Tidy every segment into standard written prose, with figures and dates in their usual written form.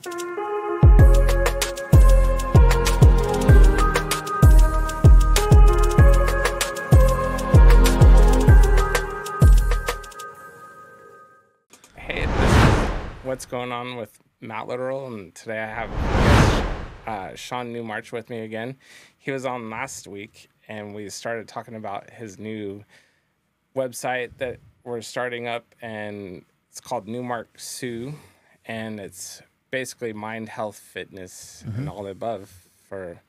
Hey, this is what's going on with Litteral, and today I have Sean Newmarch with me again. He was on last week, and we started talking about his new website that we're starting up, and it's called Newmarx-su, and it's basically mind, health, fitness, and all the above for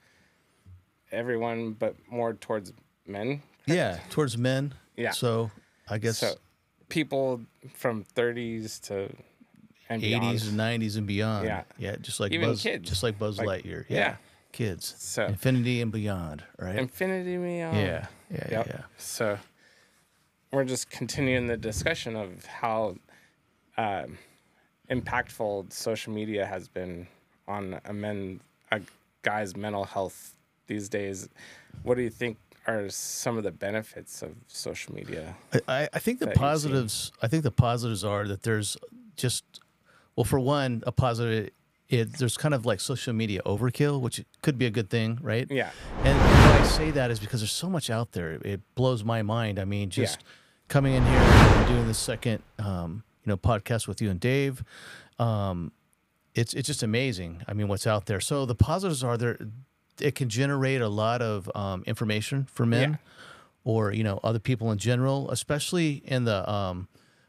everyone, but more towards men. Yeah, towards men. Yeah. So I guess So people from 30s to and 80s beyond. and 90s and beyond. Yeah. Yeah, just like Even Buzz, kids. just like Buzz Like, Lightyear. yeah. Kids. So Infinity and beyond, right? infinity beyond. Yeah. Yep. So we're just continuing the discussion of how impactful social media has been on a guy's mental health these days. What do you think are some of the benefits of social media? I think the that you've positives. I think the positives are that there's just, well, for one, a positive. There's kind of like social media overkill, which could be a good thing, right? Yeah. And why I say that is because there's so much out there. It blows my mind. I mean, just coming in here and doing the second, podcast with you and Dave, it's just amazing. I mean, what's out there. So the positives are there. It can generate a lot of information for men, or other people in general, especially in the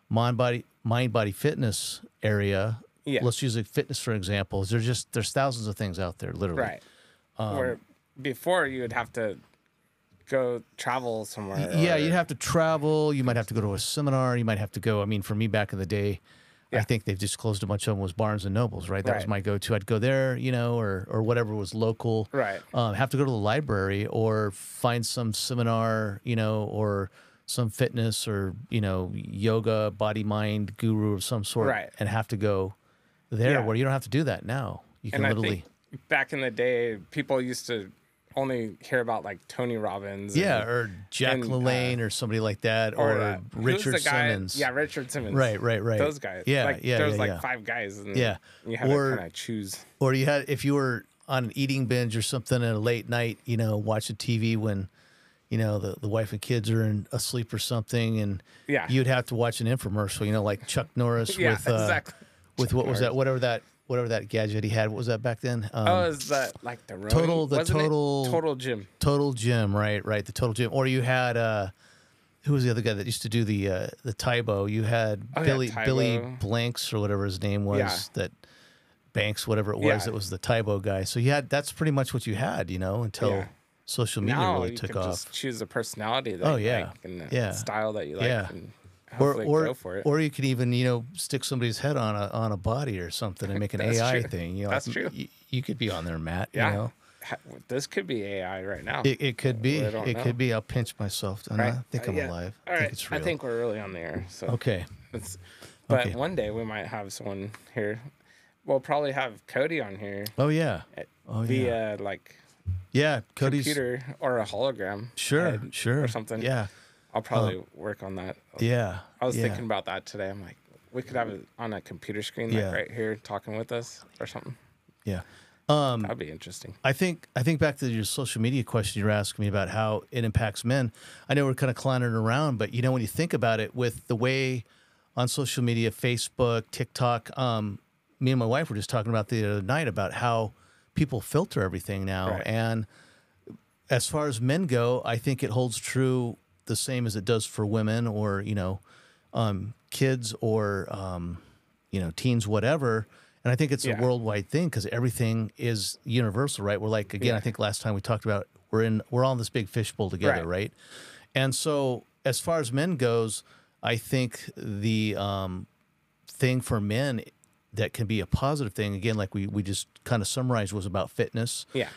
mind body fitness area. Yeah. Let's use fitness for example. There's thousands of things out there, literally. Right. Where before you would have to go travel somewhere. Yeah, or- you'd have to travel. You might have to go to a seminar. You might have to go. I mean, for me back in the day, I think they've just closed a bunch of them. Was Barnes and Nobles, right? That was my go-to. I'd go there, or whatever was local. Right. Have to go to the library or find some seminar, or some fitness or yoga, body mind guru of some sort, Right. and have to go there. Yeah. Where you don't have to do that now. You can And literally. I think back in the day, people used to only hear about like Tony Robbins. Yeah, and, or Jack LaLanne or somebody like that, or who's Richard the guy? Simmons. Yeah, Richard Simmons. Right. Those guys. Yeah, like, yeah, There was yeah, like yeah. 5 guys. And Yeah. you had to kind of choose. Or you had, if you were on an eating binge or something at a late night, watching TV when, the wife and kids are asleep or something, and you'd have to watch an infomercial, like Chuck Norris with exactly. with what was that, whatever that gadget he had. What was that back then? Is that like the rowing? Total Gym. Total Gym, right, the Total Gym. Or you had who was the other guy that used to do the Tybo? You had Billy Blanks or whatever his name was, that Banks, whatever it was, that was the Tybo guy. So that's pretty much what you had, until social media really you took can off. Just choose a personality that you like and the style that you like, and hopefully go for it. Or you could even, stick somebody's head on a body or something and make an AI true. thing. That's true. You could be on there, Matt. Yeah. This could be AI right now. It could be. It Could be. I'll pinch myself. I think I'm alive. All I think right. it's real. I think we're really on the air. So Okay. But one day we might have someone here. We'll probably have Cody on here. Oh yeah. Via like Cody's computer or a hologram. Sure. Or something. Yeah. I'll probably work on that. Yeah. I was thinking about that today. I'm like, we could have it on a computer screen, like right here, talking with us or something. Yeah. That'd be interesting. I think back to your social media question you were asking me about how it impacts men. I know we're kind of clowning around, but when you think about it, with the way on social media, Facebook, TikTok, me and my wife were just talking about the other night about how people filter everything now. Right. And as far as men go, I think it holds true the same as it does for women, or kids, or teens, whatever. And I think it's a worldwide thing because everything is universal, right? We're like, again, I think last time we talked about we're all in this big fishbowl together, right? And so as far as men goes, I think the thing for men that can be a positive thing, again, like we just kind of summarized, was about fitness. Yeah.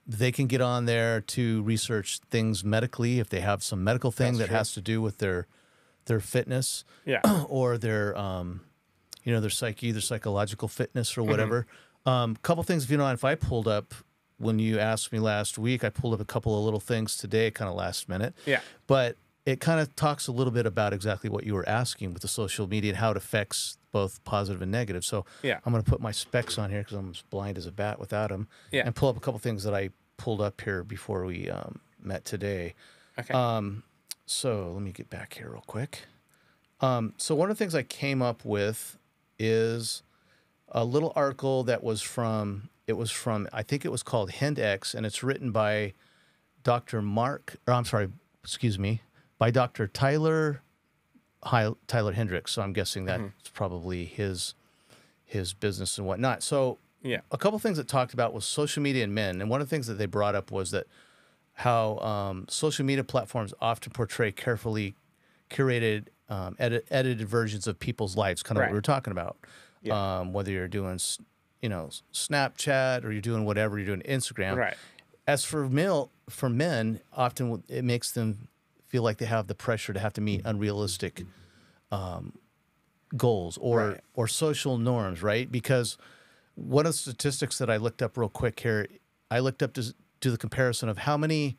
They can get on there to research things medically if they have some medical thing that has to do with their fitness, or their their psyche, their psychological fitness, or whatever. Couple things, if I pulled up, when you asked me last week, I pulled up a couple of little things today, kind of last minute. Yeah. But it kind of talks a little bit about exactly what you were asking with the social media and how it affects both positive and negative. So Yeah. I'm going to put my specs on here because I'm as blind as a bat without them, Yeah. and pull up a couple things that I pulled up here before we met today. Okay. So let me get back here real quick. So one of the things I came up with is a little article that was from, I think it was called Hindex, and it's written by by Dr. Tyler Hendricks. So I'm guessing that's probably his business and whatnot. So Yeah. a couple things that talked about was social media and men. And one of the things that they brought up was that how social media platforms often portray carefully curated, edited versions of people's lives, kind of what we were talking about. Yeah. Whether you're doing, Snapchat or you're doing whatever, you're doing Instagram. Right. As for men, often it makes them feel like they have the pressure to have to meet unrealistic goals or social norms, right? Because one of the statistics that I looked up real quick here, I looked up to the comparison of how many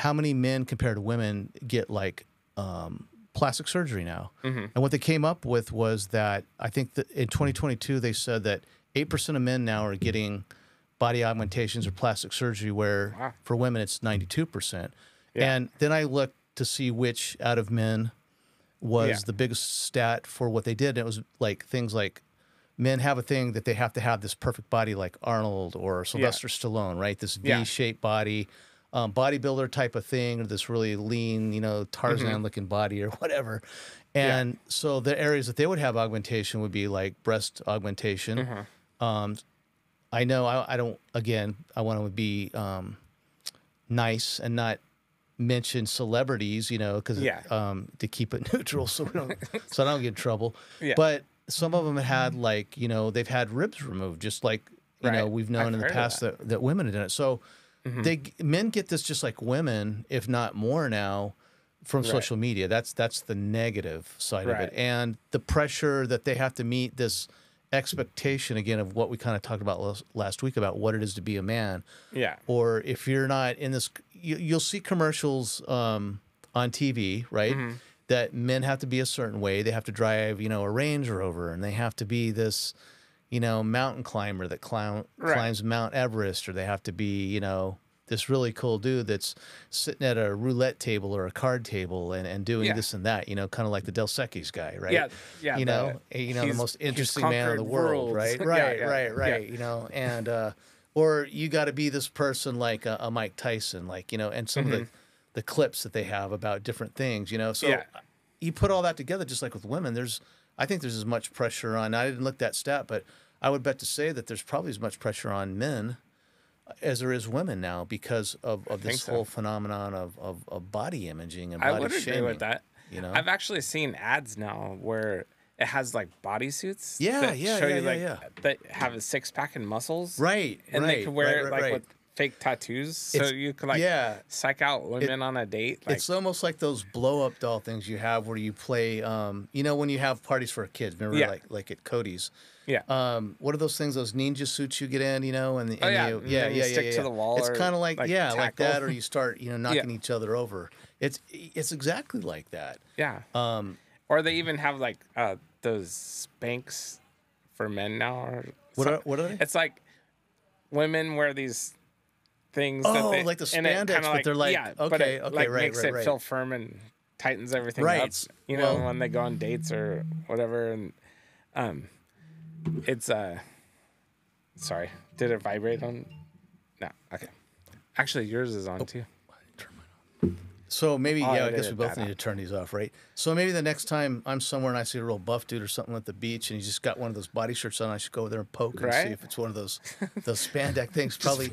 men compared to women get like plastic surgery now. And what they came up with was that I think that in 2022 they said that 8% of men now are getting body augmentations or plastic surgery, where for women it's 92%. Yeah. And then I looked to see which out of men was the biggest stat for what they did. And it was like things like men have a thing that they have to have this perfect body like Arnold or Sylvester Stallone, right? This V-shaped body, bodybuilder type of thing, or this really lean, Tarzan-looking body or whatever. And so the areas that they would have augmentation would be like breast augmentation. I know I don't, again, I want to be nice and not mention celebrities, because to keep it neutral so I don't get in trouble. But some of them had like, they've had ribs removed, just like, we've known in the past that women have done it. So men get this just like women, if not more now, from social media. That's the negative side of it. And the pressure that they have to meet this expectation again of what we kind of talked about last week about what it is to be a man. Or if you're not in this, you'll see commercials on TV, right? That men have to be a certain way. They have to drive, a Range Rover, and they have to be this, mountain climber that climbs Mount Everest, or they have to be, this really cool dude that's sitting at a roulette table or a card table and doing this and that, kind of like the Del Secchi's guy, right? The most interesting man in the world, right? Right. And or you got to be this person like a Mike Tyson, like, and some of the clips that they have about different things, So you put all that together, just like with women, I think there's as much pressure on. I didn't look that stat, but I would bet to say that there's probably as much pressure on men as there is women now because of this whole phenomenon of body imaging and body shaming. I would agree with that. I've actually seen ads now where it has like bodysuits that have a six-pack and muscles. Right. And they can wear it with fake tattoos. So you can psych out women on a date. It's almost like those blow-up doll things you have where you play, when you have parties for kids. Remember like at Cody's. What are those things? Those ninja suits you get in, and you stick to the wall. It's kind of like like that, or you start, knocking each other over. It's exactly like that. Or they even have like those Spanx for men now. Or what are they? It's like women wear these things. Like the spandex, but they're like okay, makes it feel firm and tightens everything up. When they go on dates or whatever, and it's sorry, did it vibrate on? No, okay. Actually, yours is on too. So maybe, I guess we both need to turn these off, right? So maybe the next time I'm somewhere and I see a real buff dude or something at the beach and he's just got one of those body shirts on, I should go over there and poke and see if it's one of those spandex things. Probably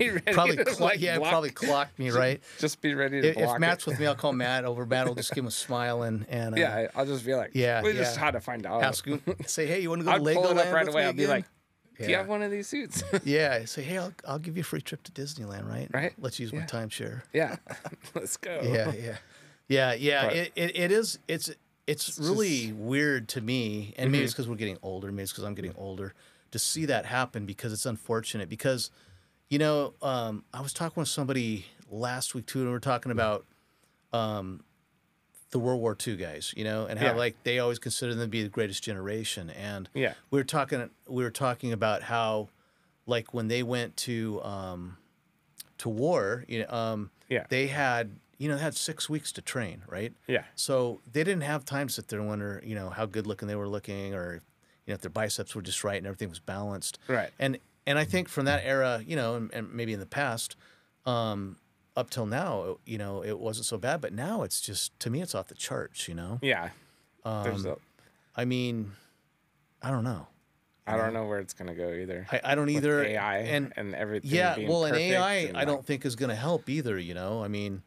clocked me, right? Just be ready to block If Matt's with me, I'll call Matt over. Matt will just give him a smile and I'll just be like, we just had to find out. Ask him, say, hey, you want to go to Legoland? I'll pull it up right away. I'll be like, do you have one of these suits? Say, hey, I'll give you a free trip to Disneyland, right? Right. Let's use my timeshare. Let's go. It is. It's really weird to me, and maybe it's because we're getting older. Maybe it's because I'm getting older to see that happen because it's unfortunate. Because, I was talking with somebody last week too, and we were talking about the World War II guys, you know, and how Yeah. like they always consider them to be the greatest generation. And Yeah. we were talking about how like when they went to war, Yeah. they had, they had 6 weeks to train, right? Yeah. So they didn't have time to sit there and wonder, how good looking they were looking, or, if their biceps were just right and everything was balanced. Right. And I think from that era, and maybe in the past, up till now, it wasn't so bad, but now it's just, to me, it's off the charts, Yeah. There's a, I mean, I don't know. I don't know where it's gonna go either. I don't With either. AI and everything. yeah, being well, and perfect AI, and I don't think is going to help either. I mean,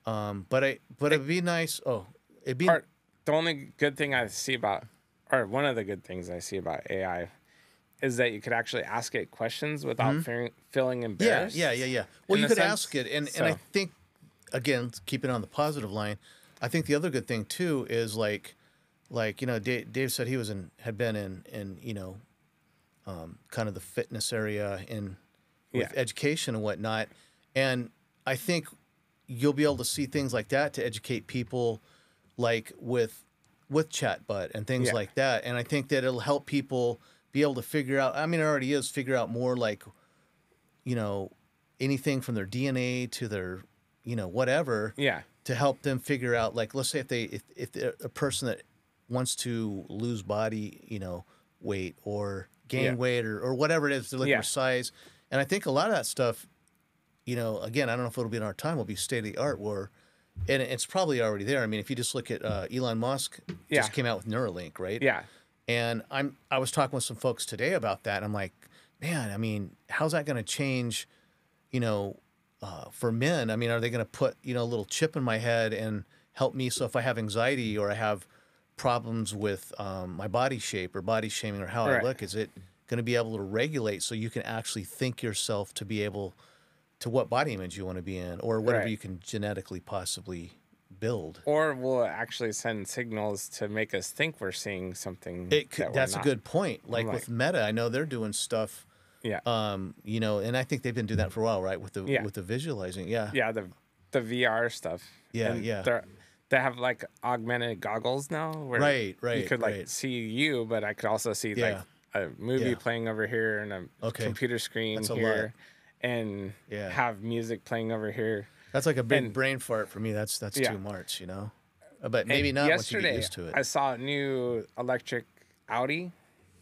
but it'd be nice. Oh, it'd be the only good thing I see about, or one of the good things I see about AI, is that you could actually ask it questions without feeling embarrassed. Yeah. Well, you a could sense. ask it, and I think, again, keeping on the positive line, I think the other good thing too is like Dave said he had been in kind of the fitness area with education and whatnot, and I think you'll be able to see things like that to educate people, like with chatbot and things like that, and I think that it'll help people be able to figure out. I mean, it already is figure out more, like anything from their DNA to their whatever. Yeah. To help them figure out, like, let's say if they're a person that wants to lose body, weight or gain weight or whatever it is, they're looking for size. And I think a lot of that stuff, again, I don't know if it'll be in our time, will be state of the art, and it's probably already there. I mean, if you just look at Elon Musk just came out with Neuralink, right? Yeah. And I was talking with some folks today about that. And I'm like, man, I mean, how's that going to change, for men? I mean, are they going to put, a little chip in my head and help me? So if I have anxiety or I have problems with my body shape or body shaming or how I look, is it going to be able to regulate so you can actually think yourself to be able to what body image you want to be in, or whatever you can genetically possibly build? Or will it actually send signals to make us think we're seeing something? That's a good point. Like with Meta, I know they're doing stuff. Yeah. And I think they've been doing that for a while, right? With the visualizing. Yeah. Yeah. The VR stuff. Yeah. And Yeah. They have like augmented goggles now, where right. you could like see you, but I could also see like a movie playing over here and a computer screen here, and have music playing over here. That's like a big brain fart for me. That's too much, But maybe not once you get used to it. I saw a new electric Audi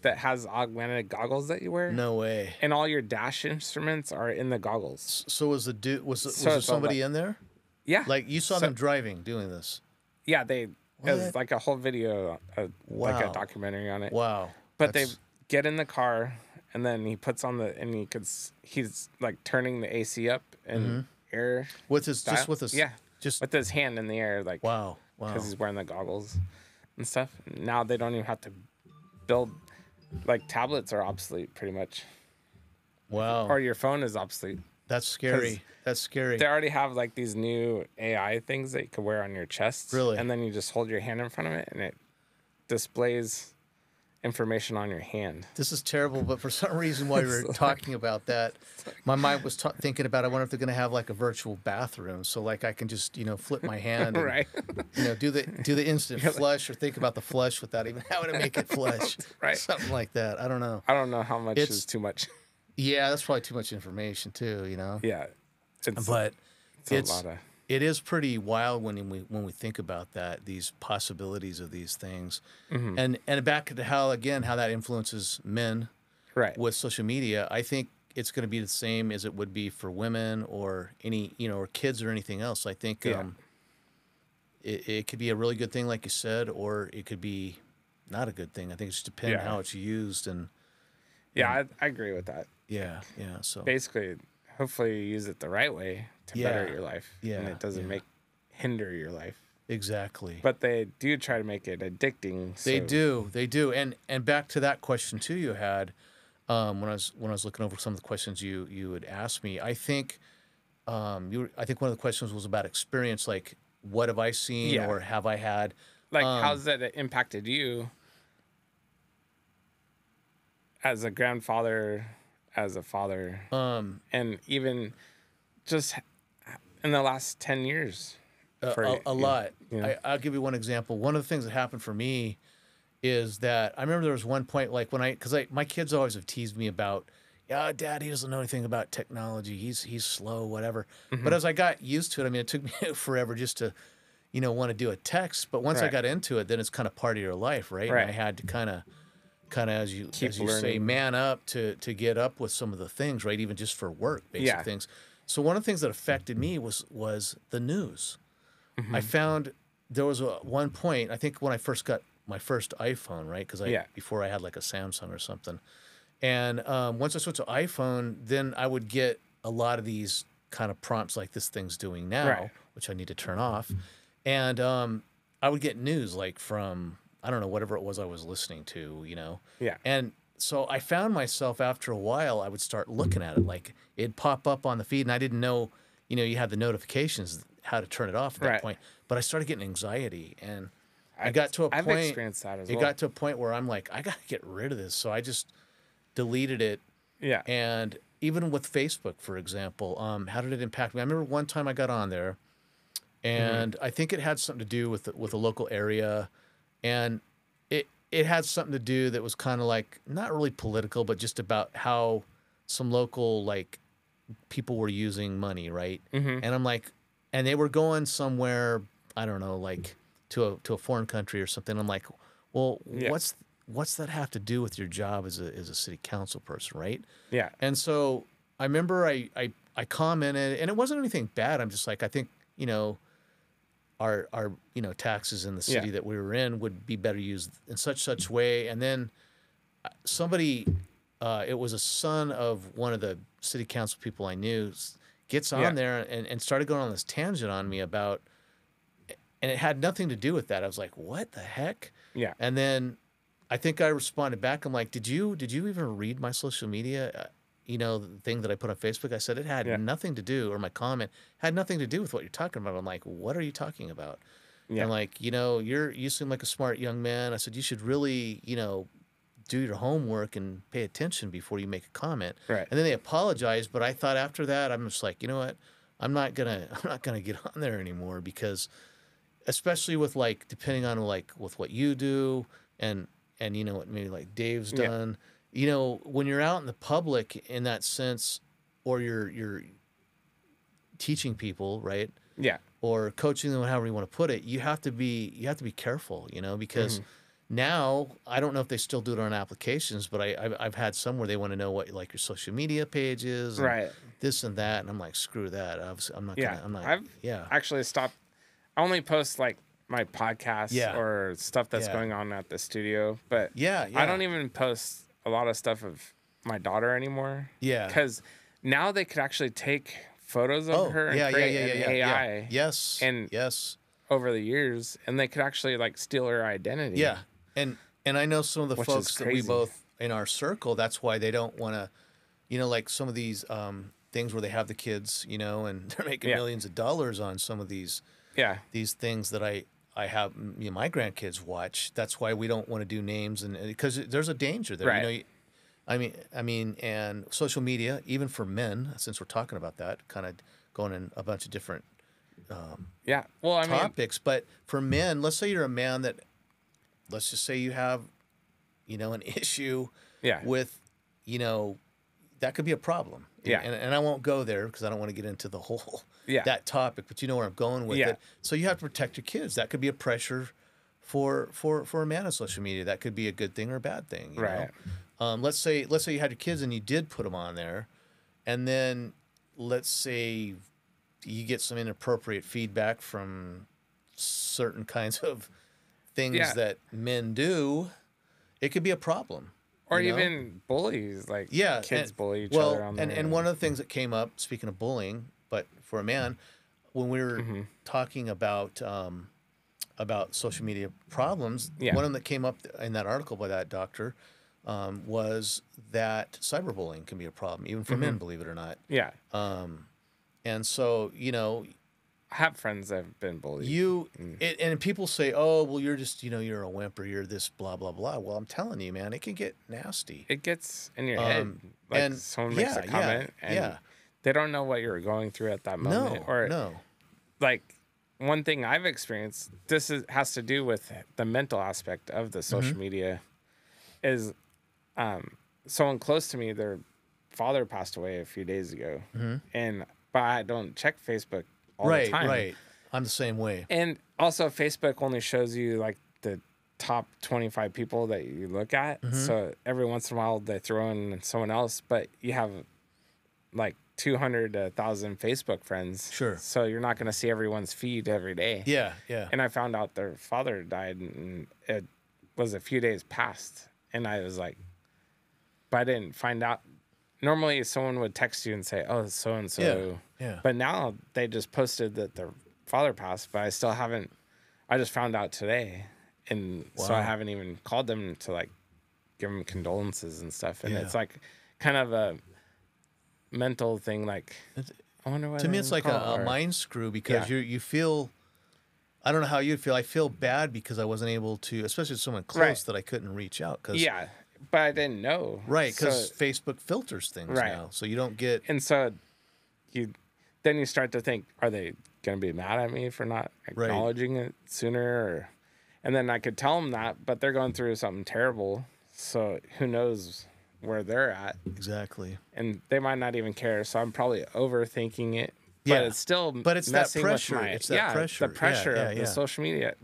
that has augmented goggles that you wear. No way. And all your dash instruments are in the goggles. So was there somebody in there? Yeah. Like you saw them driving, doing this. Yeah, it was like a whole video, like a documentary on it. Wow. But they get in the car, and then he puts on he's like turning the AC up and air. With his with his hand in the air, like wow, because he's wearing the goggles and stuff. Now they don't even have to build, like tablets are obsolete pretty much. Wow. Or your phone is obsolete. That's scary. That's scary. They already have like these new AI things that you could wear on your chest. Really? And then you just hold your hand in front of it, and it displays information on your hand. This is terrible, but for some reason, while we were talking about that, my mind was thinking about, I wonder if they're going to have like a virtual bathroom, so like I can just flip my hand, and, right? Do the instant flush, or think about the flush without even having to make it flush, right? Something like that. I don't know. I don't know how much is too much. Yeah, that's probably too much information too. Yeah, it's a lot of. It is pretty wild when we think about that, these possibilities of these things, and back to how that influences men, right? With social media, I think it's going to be the same as it would be for women or any or kids or anything else. I think it could be a really good thing, like you said, or it could be not a good thing. I think it just depends on how it's used I agree with that. Yeah. So basically, hopefully you use it the right way to better your life. And it doesn't hinder your life. Exactly. But they do try to make it addicting. So. They do. And back to that question too you had, when I was looking over some of the questions you had asked me, I think I think one of the questions was about experience, like what have I seen or have I had? Like how's that impacted you as a grandfather, as a father, and even just in the last 10 years, for a lot. you know? I'll give you one example. One of the things that happened for me is that I remember there was one point like when because my kids always have teased me about, yeah, Dad, he doesn't know anything about technology. He's slow, whatever. But as I got used to it, I mean, it took me forever just to, want to do a text. But once I got into it, then it's kind of part of your life, right? And I had to kind of as you say, man up to get up with some of the things, right? Even just for work, basic things. So one of the things that affected me was the news. I found there was one point, I think when I first got my first iPhone, right? Because before I had like a Samsung or something. And once I switched to iPhone, then I would get a lot of these kind of prompts like this thing's doing now, which I need to turn off. And I would get news like from, I don't know, whatever it was I was listening to, Yeah. And so I found myself after a while, I would start looking at it. Like it'd pop up on the feed and I didn't know, you had the notifications, how to turn it off at that point. But I started getting anxiety and I got to a point. I've experienced that as well. It got to a point where I'm like, I got to get rid of this. So I just deleted it. Yeah. And even with Facebook, for example, how did it impact me? I remember one time I got on there, and I think it had something to do with a local area, and it had something to do that was kind of like not really political, but just about how some local like people were using money, right? And I'm like, and they were going somewhere, I don't know, like to a foreign country or something. I'm like, well, what's that have to do with your job as a city council person, right? Yeah. And so I remember I commented, and it wasn't anything bad. I'm just like, I think, our taxes in the city that we were in would be better used in such way. And then somebody, it was a son of one of the city council people I knew, gets on there and started going on this tangent on me about, and it had nothing to do with that. I was like, what the heck? Yeah. And then I think I responded back. I'm like, did you even read my social media? The thing that I put on Facebook? I said it had nothing to do, or my comment had nothing to do with what you're talking about. I'm like, what are you talking about? Yeah. And like, you seem like a smart young man. I said, you should really, do your homework and pay attention before you make a comment. Right. And then they apologized, but I thought after that, I'm just like, you know what? I'm not gonna get on there anymore, because especially with like, depending on like with what you do and what maybe like Dave's done, when you're out in the public in that sense, or you're teaching people, right? Yeah. Or coaching them, however you want to put it, you have to be careful, because now I don't know if they still do it on applications, but I've had some where they want to know what like your social media page is, and right? This and that, and I'm like, screw that. I'm not. Yeah. Gonna, I'm not. I've actually stopped. I only post like my podcasts or stuff that's going on at the studio, but I don't even post a lot of stuff of my daughter anymore. Yeah, because now they could actually take photos of her and create an AI. Yes, and over the years, and they could actually like steal her identity. Yeah, and I know some of the folks that we both in our circle. That's why they don't want to, like some of these things where they have the kids, and they're making millions of dollars on some of these things that I have my grandkids watch. That's why we don't want to do names, and because there's a danger there. Right. I mean, and social media, even for men, since we're talking about that, kind of going in a bunch of different topics. But for men, let's say you're a man that, let's just say you have, an issue with, that could be a problem. Yeah. And I won't go there because I don't want to get into the whole that topic, but you know where I'm going with it. So you have to protect your kids. That could be a pressure for a man on social media. That could be a good thing or a bad thing. You know? Let's say you had your kids and you did put them on there, and then let's say you get some inappropriate feedback from certain kinds of things that men do. It could be a problem. Or even bullies, like kids bully each other on there. And one of the things that came up, speaking of bullying, but for a man, when we were talking about social media problems, one of them that came up in that article by that doctor was that cyberbullying can be a problem, even for men, believe it or not. Yeah. And so, I have friends that have been bullied. And people say, oh, well, you're just, you're a wimp, or you're this blah, blah, blah. Well, I'm telling you, man, it can get nasty. It gets in your head. Like and someone makes a comment and they don't know what you're going through at that moment. No. Like one thing I've experienced, has to do with the mental aspect of the social media, is someone close to me, their father passed away a few days ago, but I don't check Facebook all the time. Right. I'm the same way. And also, Facebook only shows you like the top 25 people that you look at. So every once in a while they throw in someone else, but you have like 200 to 1,000 Facebook friends. Sure. So you're not going to see everyone's feed every day. Yeah. And I found out their father died, and it was a few days past. And I was like, but I didn't find out. Normally someone would text you and say, oh, so-and-so. Yeah. But now they just posted that their father passed, but I still haven't. I just found out today. And so I haven't even called them to like give them condolences and stuff. And it's like kind of a mental thing. Like, I wonder what. To me, it's like a mind screw, because you feel. I don't know how you'd feel. I feel bad because I wasn't able to, especially with someone close that I couldn't reach out. Cause, but I didn't know. Right, because Facebook filters things now, so you don't get. And so then you start to think, are they going to be mad at me for not acknowledging it sooner? And then I could tell them that, but they're going through something terrible. So who knows where they're at. Exactly. And they might not even care. So I'm probably overthinking it. But it's still that pressure. It's that pressure. The pressure of the social media.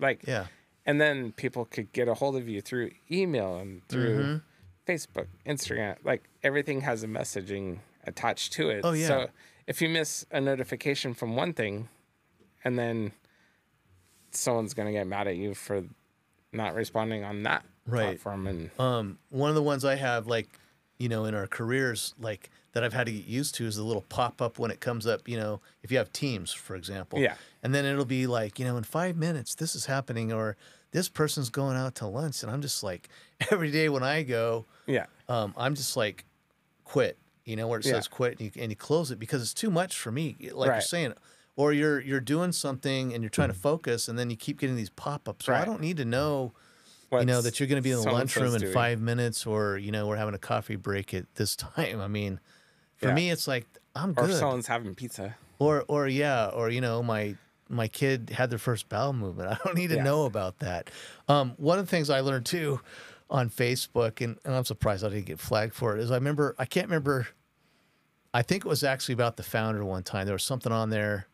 And then people could get a hold of you through email and through Facebook, Instagram. Like, everything has a messaging attached to it. Oh, yeah. So if you miss a notification from one thing, and then someone's going to get mad at you for not responding on that platform. And one of the ones I have, like, in our careers, like, that I've had to get used to is the little pop-up when it comes up, if you have Teams, for example. Yeah. And then it'll be like, in 5 minutes, this is happening, or this person's going out to lunch. And I'm just like, every day when I go, I'm just like, quit, where it says quit, and you close it, because it's too much for me, like you're saying. Or you're doing something and you're trying to focus, and then you keep getting these pop-ups. So I don't need to know, that you're going to be in the lunchroom in 5 minutes, or, we're having a coffee break at this time. I mean, for me, it's like, I'm good. Or someone's having pizza. Or my kid had their first bowel movement. I don't need to know about that. One of the things I learned too on Facebook, and I'm surprised I didn't get flagged for it, is I can't remember. I think it was actually about the founder one time. There was something on there.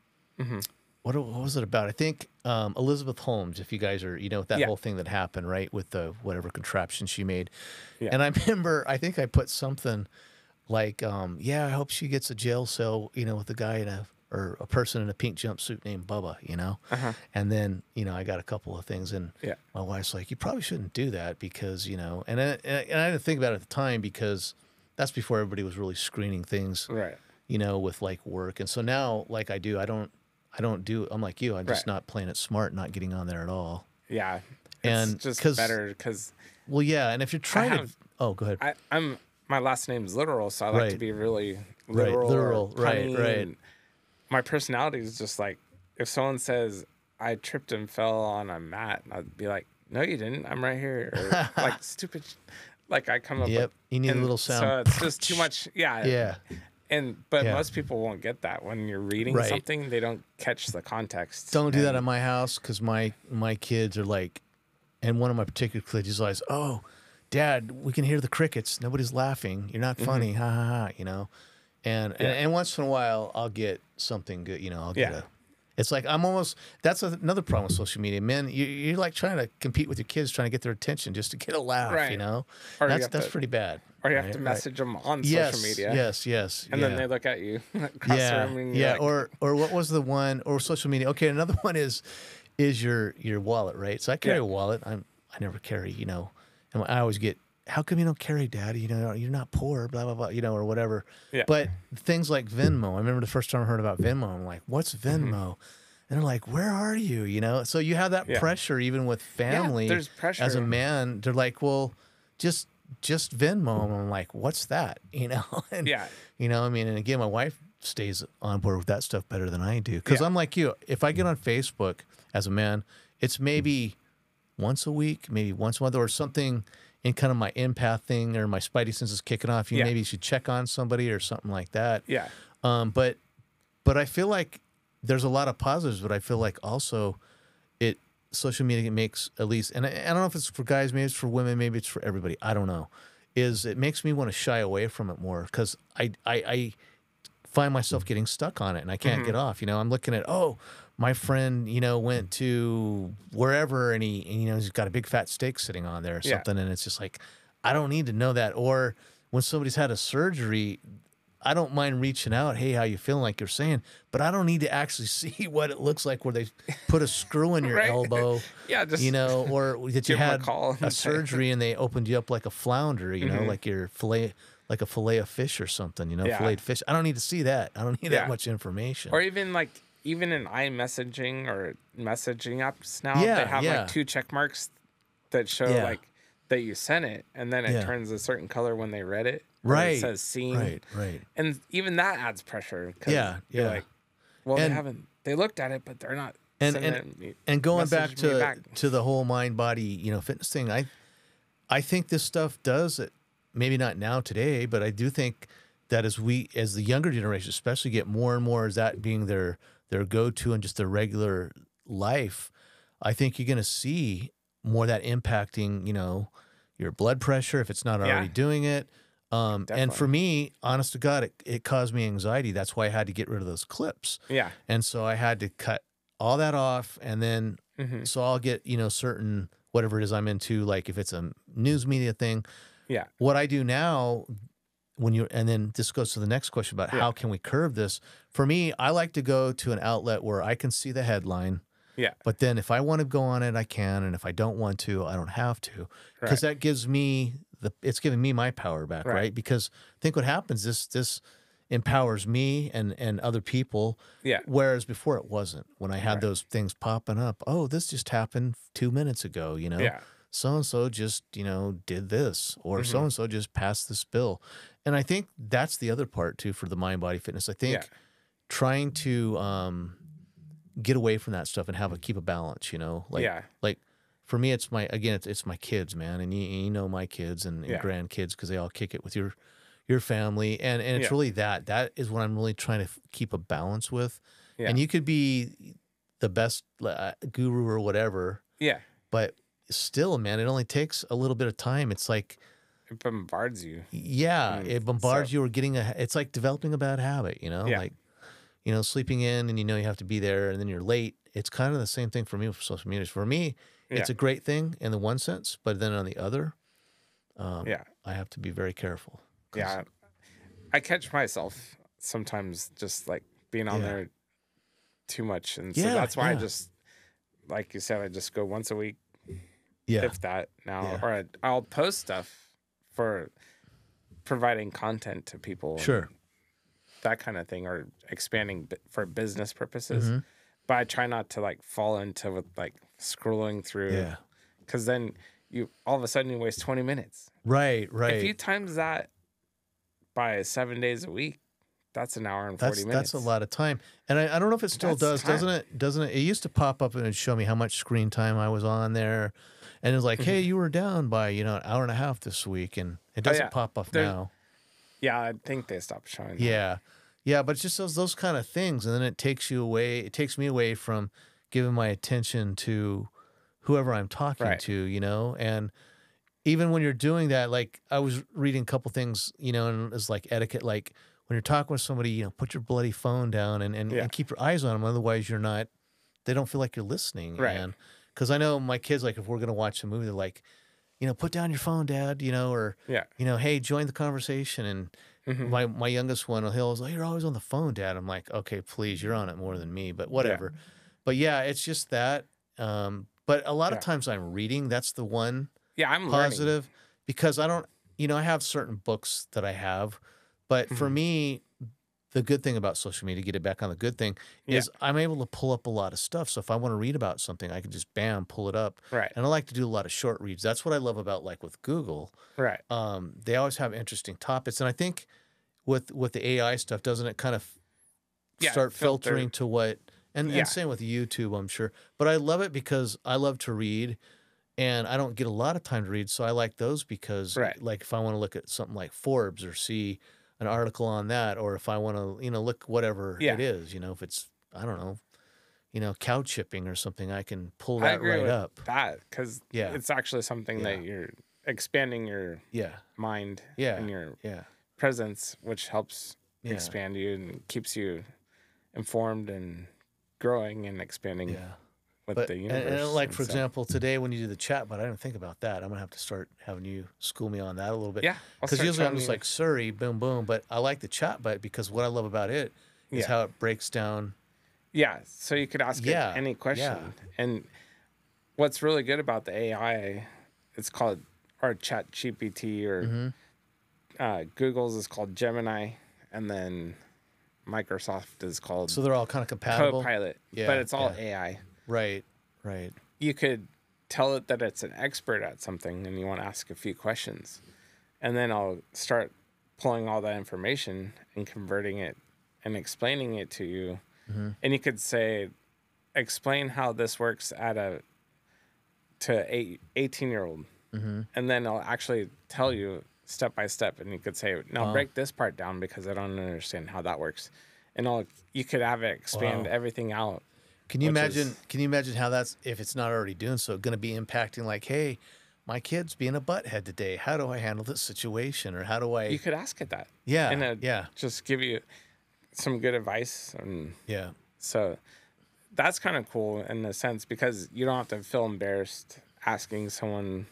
What was it about? I think Elizabeth Holmes, if you guys are, with that whole thing that happened, right, with the whatever contraption she made. And I remember, I think I put something like, I hope she gets a jail cell, with a guy or a person in a pink jumpsuit named Bubba, And then, I got a couple of things, and my wife's like, you probably shouldn't do that because, and I didn't think about it at the time, because that's before everybody was really screening things, with like work. And so now, like I don't do, I'm like you, I'm just not playing it smart, not getting on there at all. Yeah. And it's just better because. Well, yeah. And if you're trying to, go ahead. My last name's Litteral, so I like to be really literal. Right. My personality is just like, if someone says I tripped and fell on a mat, I'd be like, no, you didn't. I'm right here. Or like stupid, like I come up with. You need a little sound. So it's just too much. Yeah. But Yeah. most people won't get that when you're reading something. They don't catch the context. Don't do that at my house, because my kids are like, and one of my particular kids is like, oh, Dad, we can hear the crickets. Nobody's laughing. You're not funny. Ha ha ha. And once in a while I'll get something good. I'll get It's like that's another problem with social media. Men, you're like trying to compete with your kids, trying to get their attention just to get a laugh. Or that's pretty bad. Or you have to message them on social media. Yes. And then they look at you across the room and you're like, or what was the one, or social media? Okay, another one is your wallet, right? So I carry a wallet. I never carry, and I always get, how come you don't carry, Dad? You're not poor, blah blah blah, or whatever. Yeah. But things like Venmo. I remember the first time I heard about Venmo, I'm like, what's Venmo? And they're like, where are you? So you have that pressure even with family. There's pressure. As a man, they're like, well, just Venmo. And I'm like, what's that? And, and again, my wife stays on board with that stuff better than I do. Because I'm like you. If I get on Facebook as a man, it's maybe once a week, maybe once a month, or something in kind of my empath thing, or my spidey senses kicking off. Maybe should check on somebody or something like that. Yeah. But I feel like there's a lot of positives, but I feel like also it social media makes, at least, and I don't know if it's for guys, maybe it's for women, maybe it's for everybody, I don't know, is it makes me want to shy away from it more, because I find myself getting stuck on it and I can't get off. I'm looking at, oh, my friend, went to wherever, and he's got a big fat steak sitting on there or something, and it's just like, I don't need to know that. Or when somebody's had a surgery, I don't mind reaching out, hey, how you feeling, like you're saying, but I don't need to actually see what it looks like where they put a screw in your elbow, just or that you had a surgery and they opened you up like a flounder, like your fillet, like a fillet of fish or something, filleted fish. I don't need to see that. I don't need that much information. Or even in iMessaging or messaging apps now, they have like 2 check marks that show like that you sent it, and then it turns a certain color when they read it. Right. It says seen. Right. And even that adds pressure. You're like, well, they looked at it, but they're not. And going back to the whole mind body, fitness thing, I think this stuff does it. Maybe not now today, but I do think that as the younger generation, especially, get more and more as that being their go-to and just their regular life, I think you're going to see more of that impacting, your blood pressure if it's not already doing it. And for me, honest to God, it caused me anxiety. That's why I had to get rid of those clips. Yeah. And so I had to cut all that off. And then, so I'll get, certain, whatever it is I'm into, like if it's a news media thing. Yeah. What I do now, and then this goes to the next question about how can we curb this? For me, I like to go to an outlet where I can see the headline. Yeah. But then if I want to go on it, I can. And if I don't want to, I don't have to. Because that gives me it's giving me my power back, right? Because I think what happens, this empowers me and other people. Yeah. Whereas before it wasn't. When I had those things popping up, oh, this just happened 2 minutes ago, Yeah. So-and-so just, did this, or so-and-so just passed this bill. And I think that's the other part too for the mind body fitness. I think trying to get away from that stuff and keep a balance, like for me, it's my kids, man. And you know my kids and grandkids, because they all kick it with your family. And it's really that is what I'm really trying to keep a balance with. Yeah. And you could be the best guru or whatever. Yeah. But still, man, it only takes a little bit of time. It's like it bombards you. Yeah. It bombards you, or it's like developing a bad habit, like, sleeping in and you have to be there and then you're late. It's kind of the same thing for me with social media. For me, it's a great thing in the one sense, but then on the other, I have to be very careful. Yeah. I catch myself sometimes just like being on there too much. And so that's why I just, like you said, I just go once a week. Yeah. If that now, or I'll post stuff for providing content to people. Sure. That kind of thing, or expanding for business purposes. But I try not to like fall into like scrolling through. Yeah. Because then you all of a sudden you waste 20 minutes. Right. If you times that by 7 days a week, that's an hour and 40 minutes. That's a lot of time. And I don't know if it still does, doesn't it? Doesn't it? It used to pop up and it'd show me how much screen time I was on there. And it was like, hey, you were down by, an hour and a half this week. And it doesn't pop up now. Yeah, I think they stopped showing that. Yeah. Yeah, but it's just those kind of things. And then it takes you away. It takes me away from giving my attention to whoever I'm talking to, And even when you're doing that, like I was reading a couple things, and it's like etiquette, like when you're talking with somebody, put your bloody phone down and keep your eyes on them. Otherwise, they don't feel like you're listening. Right. Because I know my kids, like if we're going to watch a movie, they're like, put down your phone, Dad, or, hey, join the conversation. And my youngest one, he'll like, you're always on the phone, Dad. I'm like, okay, please, you're on it more than me, but whatever. But it's just that. But a lot of times I'm reading. That's the one I'm positive learning. Because I don't, I have certain books that I have, but for me, the good thing about social media, get it back on the good thing, is I'm able to pull up a lot of stuff. So if I want to read about something, I can just pull it up. Right. And I like to do a lot of short reads. That's what I love about like with Google. Right. They always have interesting topics. And I think with the AI stuff, doesn't it kind of start filtering to what, and same with YouTube, I'm sure. But I love it because I love to read and I don't get a lot of time to read. So I like those because like if I want to look at something like Forbes or see an article on that, or if I want to, look whatever it is, if it's I don't know, cow chipping or something, I can pull I that agree right with up. that because Yeah. it's actually something Yeah. that you're expanding your Yeah. mind Yeah. and your Yeah. presence, which helps Yeah. expand you and keeps you informed and growing and expanding Yeah. with But the and universe like and for stuff. example, today when you do the chat, but I didn't think about that. I'm gonna have to start having you school me on that a little bit Yeah, I'll because start usually I'm showing just you. like Surrey, boom, boom. But I like the chat button because what I love about it is Yeah, how it breaks down. yeah. So you could ask it Yeah, any yeah, question, and what's really good about the AI, it's called or Chat GPT or mm-hmm. Google's is called Gemini, and then Microsoft is called So they're all kind of compatible. Copilot, but Yeah, it's all yeah, AI. right, right. You could tell it that it's an expert at something and you want to ask a few questions. And then I'll start pulling all that information and converting it and explaining it to you. Mm-hmm. And you could say, explain how this works to 18-year-old. Mm-hmm. And then I'll actually tell you step by step. And you could say, now Wow, break this part down because I don't understand how that works. And you could have it expand wow. everything out, Can you which imagine? is, Can you imagine how that's if it's not already doing so, going to be impacting? Like, hey, my kid's being a butthead today. How do I handle this situation? Or how do you I? could ask it that. Yeah, And yeah, just give you some good advice. And yeah, so that's kind of cool in a sense because you don't have to feel embarrassed asking someone,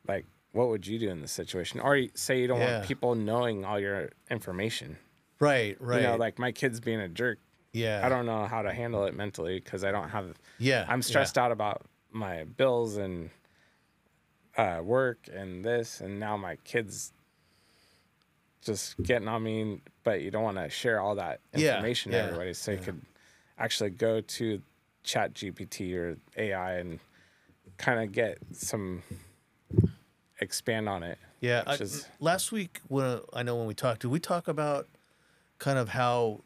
like, what would you do in this situation? Or say you don't want yeah. people knowing all your information. Right, right. Like my kid's being a jerk. I Yeah, don't know how to handle it mentally because yeah, I'm yeah. stressed out about my bills and work and this. And now my kid's just getting on me, but you don't want to share all that Yeah, information to yeah, everybody. So you yeah. could actually go to Chat GPT or AI and kind of get some expand on it. Yeah, Which is last week when I know when we talked, did we talk about kind of how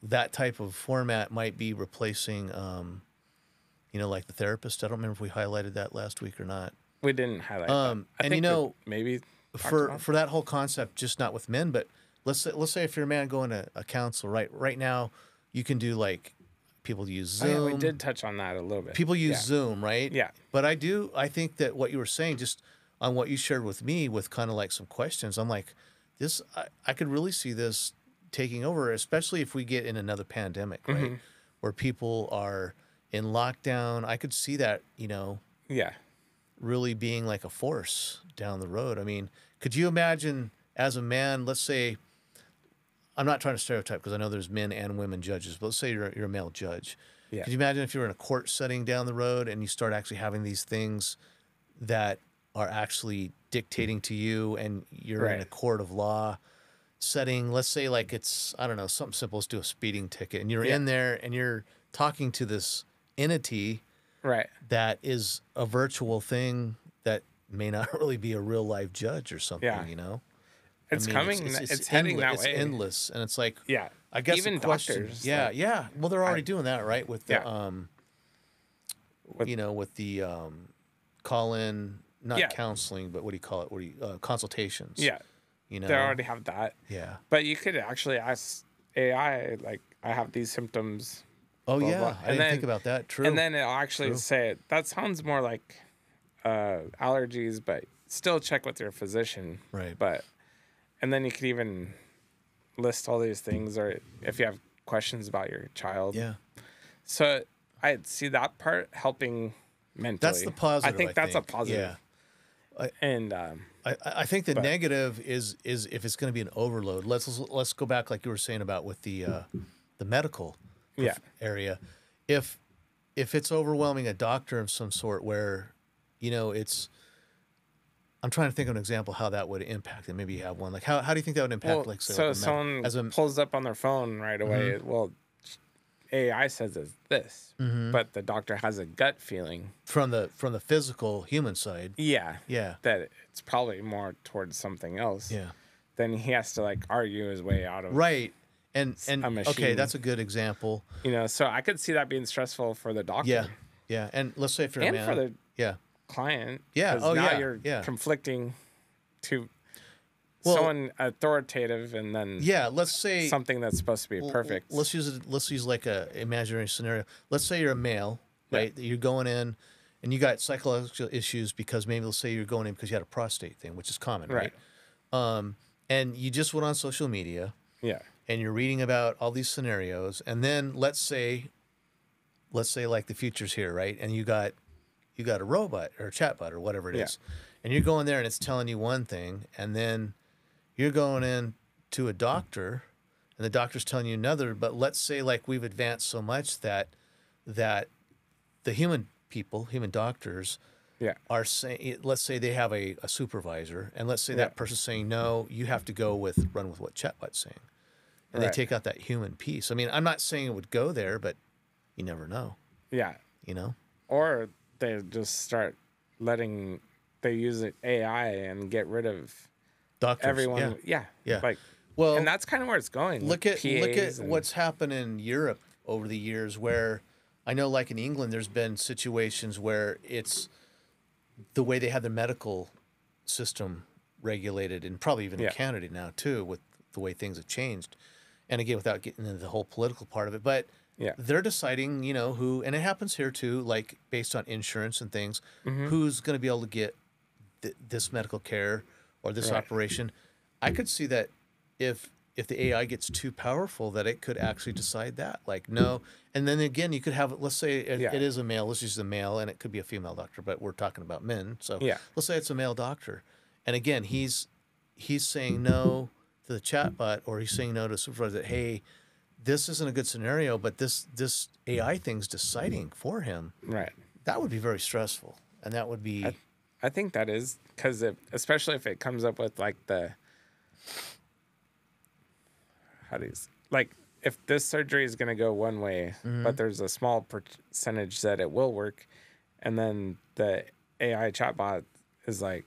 that type of format might be replacing, like the therapist? I don't remember if we highlighted that last week or not. we didn't highlight that. I And think we maybe talked for about for that whole concept, just not with men, but let's say if you're a man going to a counsel, right now, you can do like people use Oh yeah, we Zoom. did touch on that a little bit. People use Yeah. Zoom, right? Yeah. But I think that what you were saying, just on what you shared with me with kind of like some questions, I'm like, I could really see this taking over, especially if we get in another pandemic, right? Mm-hmm. Where people are in lockdown. I could see that, Yeah. really being like a force down the road. I mean, could you imagine as a man, let's say, I'm not trying to stereotype because I know there's men and women judges, but let's say you're a male judge. Yeah. Could you imagine if you were in a court setting down the road and you start actually having these things that are actually dictating to you and you're in a Right. court of law setting? Let's say like it's, I don't know, something simple as do a speeding ticket and you're Yeah. in there and you're talking to this entity Right. that is a virtual thing that may not really be a real life judge or something, Yeah. It's I mean, coming. It's heading that it's way. endless, and it's like, Yeah. I guess Even the question, doctors. yeah, Like, yeah. Well, they're already I doing that, right? With the, yeah. With, with the call in, not yeah. counseling, but what do you call it? Consultations. Yeah. You They know, already have that. yeah. But you could actually ask AI, like, I have these symptoms. Oh Blah, yeah, blah. I And didn't then, think about that. True. And then it'll actually True. say, that sounds more like allergies, but still check with your physician. Right. And then you could even list all these things, or if you have questions about your child. Yeah. So I see that part helping mentally. That's the positive. I think that's a positive. Yeah. And I think the negative is if it's going to be an overload. Let's go back like you were saying about with the medical yeah, area. If it's overwhelming a doctor of some sort where, it's, I'm trying to think of an example how that would impact it. Maybe you have one. Like how do you think that would impact well, like say so like someone as a pulls up on their phone right away. Well, AI says it's this, but the doctor has a gut feeling. from the physical human side? Yeah, Yeah. that it's probably more towards something else. Yeah. Then he has to like argue his way out of Right. And a okay, machine. that's a good example. So I could see that being stressful for the doctor. Yeah. Yeah. And let's say if you're And a man, for the yeah. client. Yeah. 'Cause Oh, now yeah. you're Yeah. conflicting to Well, someone authoritative and then yeah, let's say something that's supposed to be perfect. Let's use like a imaginary scenario. Let's say you're a male, right? You're going in and you got psychological issues because maybe let's say you're going in because you had a prostate thing, which is common, right? And you just went on social media Yeah. and you're reading about all these scenarios, and then let's say like the future's here, right? And you got a robot or a chatbot or whatever it is, and you're going there and it's telling you one thing, and then you're going in to a doctor and the doctor's telling you another. But let's say like we've advanced so much that the human doctors are saying, let's say they have a supervisor, and let's say that person's saying, no, you have to run with what chatbot's saying. And they take out that human piece. I mean, I'm not saying it would go there, but you never know. Yeah. You know? Or they just start they use AI and get rid of Doctors. everyone. Yeah. Like, well, and that's kind of where it's going. Look at what's happened in Europe over the years, where I know, like in England, there's been situations where it's the way they have their medical system regulated, and probably even in Canada now too, with the way things have changed. And again, without getting into the whole political part of it, but they're deciding, who, and it happens here too, like based on insurance and things, who's going to be able to get this medical care or this operation. I could see that if the AI gets too powerful, that it could actually decide that, like, no. And then again, you could have, let's say it is a male, let's use a male, and it could be a female doctor, but we're talking about men. So let's say it's a male doctor. And again, he's saying no to the chatbot, or he's saying no to supervisor that, hey, this isn't a good scenario, but this AI thing's deciding for him. Right. That would be very stressful. And that would be... I think that is, because especially if it comes up with like if this surgery is going to go one way, but there's a small percentage that it will work, and then the AI chatbot is like,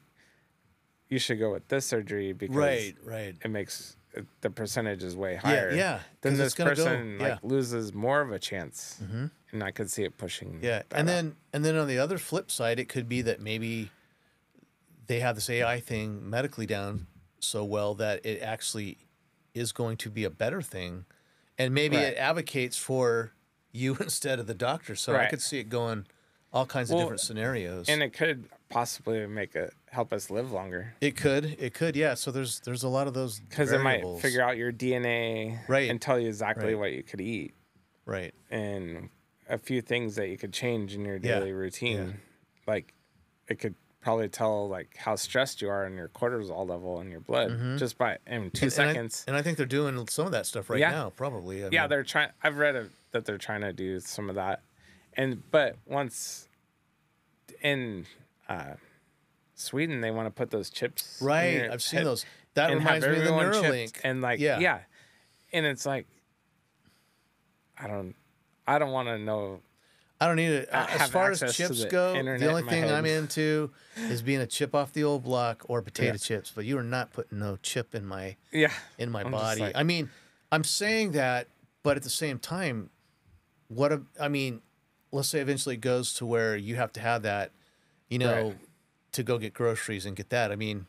you should go with this surgery because it makes the percentage is way higher. Then this person loses more of a chance, and I could see it pushing. And then on the other flip side, it could be that maybe they have this AI thing medically down so well that it actually is going to be a better thing, and maybe it advocates for you instead of the doctor. So I could see it going all kinds of different scenarios, and it could possibly help us live longer. It could, yeah. So there's a lot of those, because it might figure out your DNA and tell you exactly what you could eat, and a few things that you could change in your daily routine. Like, it could probably tell like how stressed you are and your cortisol level in your blood just by in 2 seconds. And I think they're doing some of that stuff right now, probably. I mean, they're trying. I've read that they're trying to do some of that, but once in Sweden, they want to put those chips. Right, I've seen those. That reminds me of the Neuralink. And like, and it's like, I don't want to know. I don't need it. As far as chips go, the only thing I'm into is being a chip off the old block or potato chips. But you are not putting no chip in my body. Like, I mean, I'm saying that, but at the same time, let's say eventually it goes to where you have to have that, to go get groceries and get that. I mean,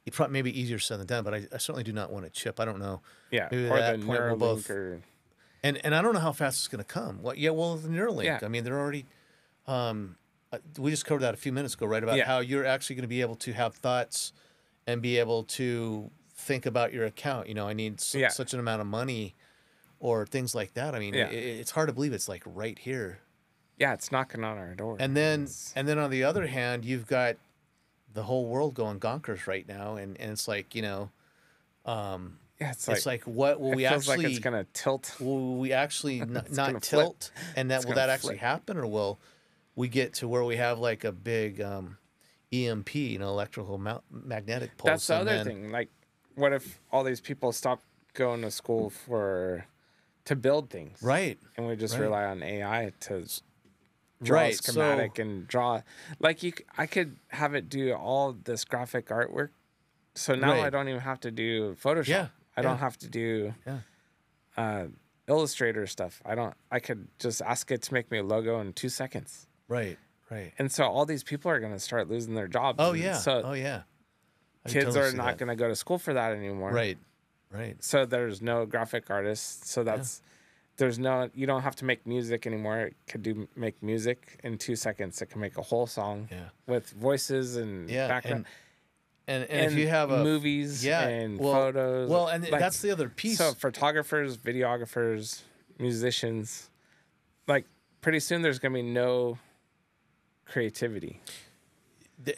it probably may be easier said than done, but I certainly do not want a chip. I don't know. Yeah, maybe or the Neuralink And I don't know how fast it's going to come. The Neuralink. Yeah. I mean, they're already. We just covered that a few minutes ago, right? About how you're actually going to be able to have thoughts and be able to think about your account. I need such an amount of money, or things like that. I mean, it's hard to believe it's like right here. Yeah, it's knocking on our door. And then on the other hand, you've got the whole world going bonkers right now, and it's like it's like what will we actually? Like it's gonna tilt. Will we actually not tilt? And will that actually happen, or will we get to where we have like a big EMP, electrical magnetic pulse? That's the other thing. Like, what if all these people stop going to school to build things, right? And we just rely on AI to draw a schematic and draw. Like I could have it do all this graphic artwork, so now I don't even have to do Photoshop. Yeah. I don't have to do Illustrator stuff. I could just ask it to make me a logo in 2 seconds. Right. And so all these people are going to start losing their jobs. Oh, yeah. So, kids totally are see not that. going to go to school for that anymore. Right. Right. So there's no graphic artists. So there's no, you don't have to make music anymore. It could make music in 2 seconds. It can make a whole song Yeah. with voices and Yeah. background And if you have movies and photos. Well, and that's the other piece. So photographers, videographers, musicians, like pretty soon there's going to be no creativity.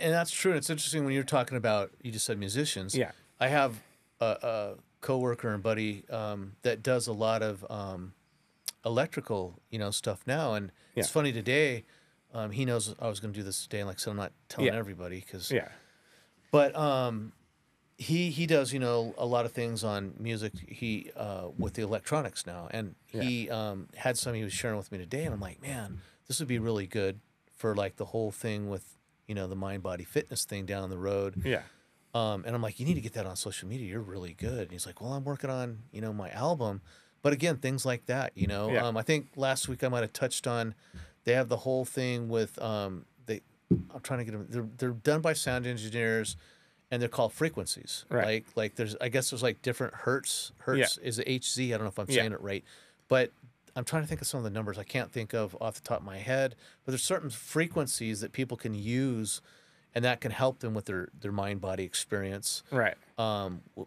And that's true. And it's interesting when you're talking about, you just said musicians. Yeah. I have a coworker and buddy that does a lot of electrical, stuff now. And it's funny today. He knows I was going to do this today, and like I said, I'm not telling everybody because. Yeah. But he does a lot of things on music. He with the electronics now, and he had some he was sharing with me today, and I'm like, man, this would be really good for like the whole thing with the mind body fitness thing down the road. Yeah. And I'm like, you need to get that on social media. You're really good. And he's like, well, I'm working on my album, but again, things like that. I think last week I might have touched on. They have the whole thing with I'm trying to get them. They're done by sound engineers, and they're called frequencies. Right. Like I guess there's like different hertz. Hertz is it HZ? I don't know if I'm saying it right, but I'm trying to think of some of the numbers. I can't think of off the top of my head, but there's certain frequencies that people can use, and that can help them with their mind body experience. Right.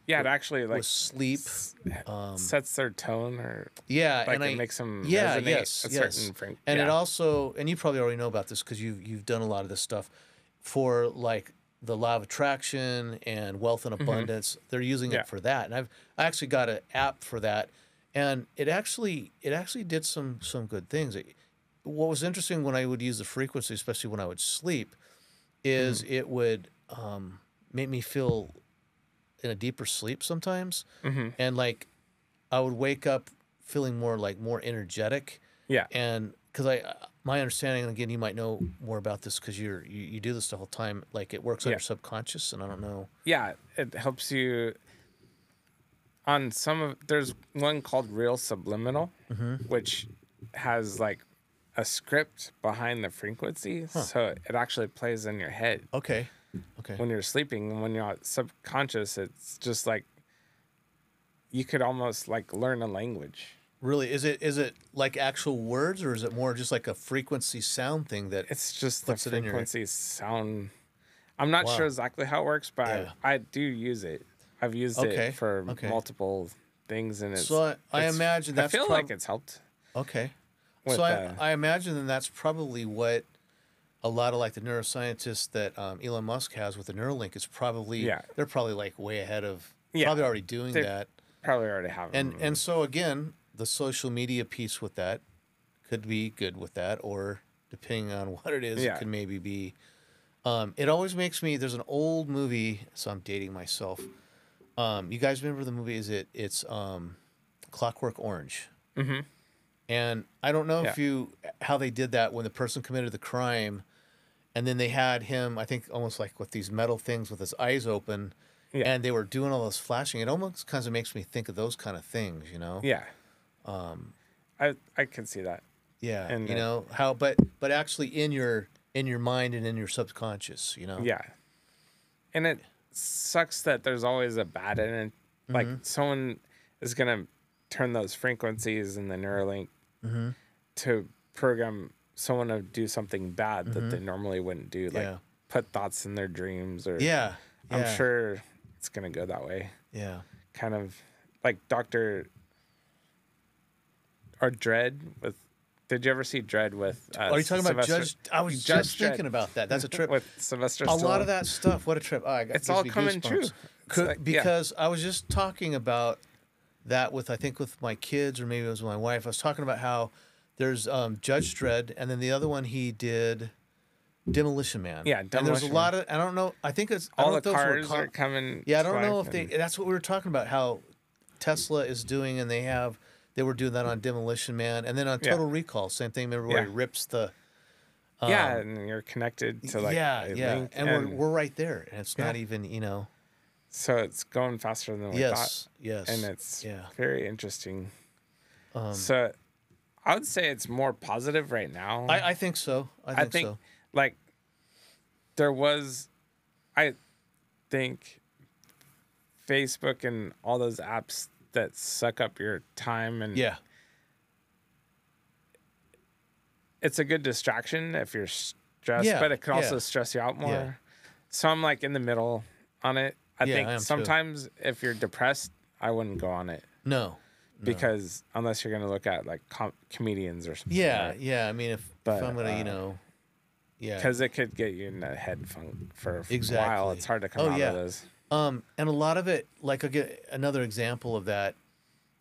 It actually like with sleep sets their tone, or like and it makes them resonate a certain frame. And it also, and you probably already know about this because you've done a lot of this stuff for like the law of attraction and wealth and abundance. They're using it for that, and I actually got an app for that, and it actually did some good things. What was interesting when I would use the frequency, especially when I would sleep, is it would make me feel in a deeper sleep sometimes, and like I would wake up feeling more energetic. Yeah, and because my understanding, and again, you might know more about this because you do this stuff all the time. Like it works on your subconscious, and I don't know. Yeah, it helps you. On there's one called Real Subliminal, which has like a script behind the frequency, so it actually plays in your head. Okay. When you're sleeping, and when you're subconscious, it's just like you could almost like learn a language. Really, is it like actual words, or is it more just like a frequency sound thing that it's just the frequency sound? I'm not sure exactly how it works, but I do use it. I've used it for multiple things, and I imagine that's I feel like it's helped. Okay. So I imagine then that's probably what a lot of like the neuroscientists that Elon Musk has with the Neuralink is probably they're probably like way ahead of probably already doing that. Probably already have them. And so again, the social media piece with that could be good with that, or depending on what it is, it could maybe be. It always makes me. There's an old movie, so I'm dating myself. You guys remember the movie? It's Clockwork Orange. Mm-hmm. And I don't know how they did that when the person committed the crime, and then they had him, I think, almost like with these metal things with his eyes open, and they were doing all this flashing. It almost kind of makes me think of those kind of things, Yeah. I can see that. Yeah, and how, but actually in your mind and in your subconscious, Yeah. And it sucks that there's always a bad in it. Like someone is gonna turn those frequencies in the Neuralink to program someone to do something bad that they normally wouldn't do, like put thoughts in their dreams, or I'm sure it's gonna go that way. Yeah, kind of like Dr. or Dredd with. Did you ever see Dredd with? Are you talking about Judge? I was just thinking about that. That's a trip with Sylvester Stallone. A lot of that stuff. What a trip! It's all coming true. Because I was just talking about that with my kids, or maybe it was with my wife. I was talking about how there's Judge Dredd, and then the other one he did Demolition Man. Yeah, Demolition And there's a lot of, I don't know, I think it's... All the cars are coming. Yeah, I don't know if that's what we were talking about, how Tesla is doing, and they were doing that on Demolition Man, and then on Total Recall, same thing. Remember where he rips the... and you're connected to like a link, and we're right there, and it's not even, So it's going faster than we thought. Yes. And it's very interesting. So I would say it's more positive right now. I think so. I think like there was, I think Facebook and all those apps that suck up your time, and Yeah. it's a good distraction if you're stressed, Yeah, but it can also yeah. stress you out more. Yeah. So I'm like in the middle on it. I Yeah, I think am too. sometimes if you're depressed, I wouldn't go on it No. because unless you're going to look at like comedians or something. Yeah, right? yeah. I mean, if But, I'm gonna, yeah, because it could get you in a head funk for a while. exactly. It's hard to come out of those. And a lot of it, like I'll get another example of that.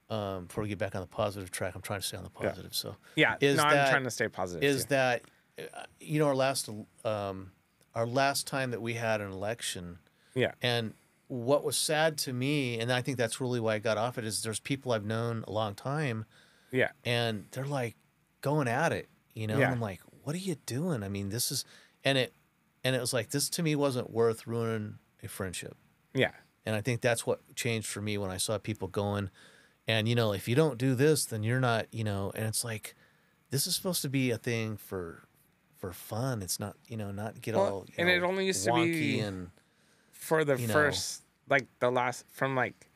Before we get back on the positive track, I'm trying to stay on the positive. So Yeah, is no, that, I'm trying to stay positive. Is too. that, our last time that we had an election, Yeah, and what was sad to me, and I think that's really why I got off it, is there's people I've known a long time, yeah, and they're like going at it, and Yeah. I'm like, what are you doing? I mean, this is, and it was like, this to me wasn't worth ruining a friendship. yeah, And I think that's what changed for me when I saw people going, and if you don't do this, then you're not, and it's like, this is supposed to be a thing for fun. It's not, not get Well, all and it only used to wonky be and for the you know. first, like the last, from like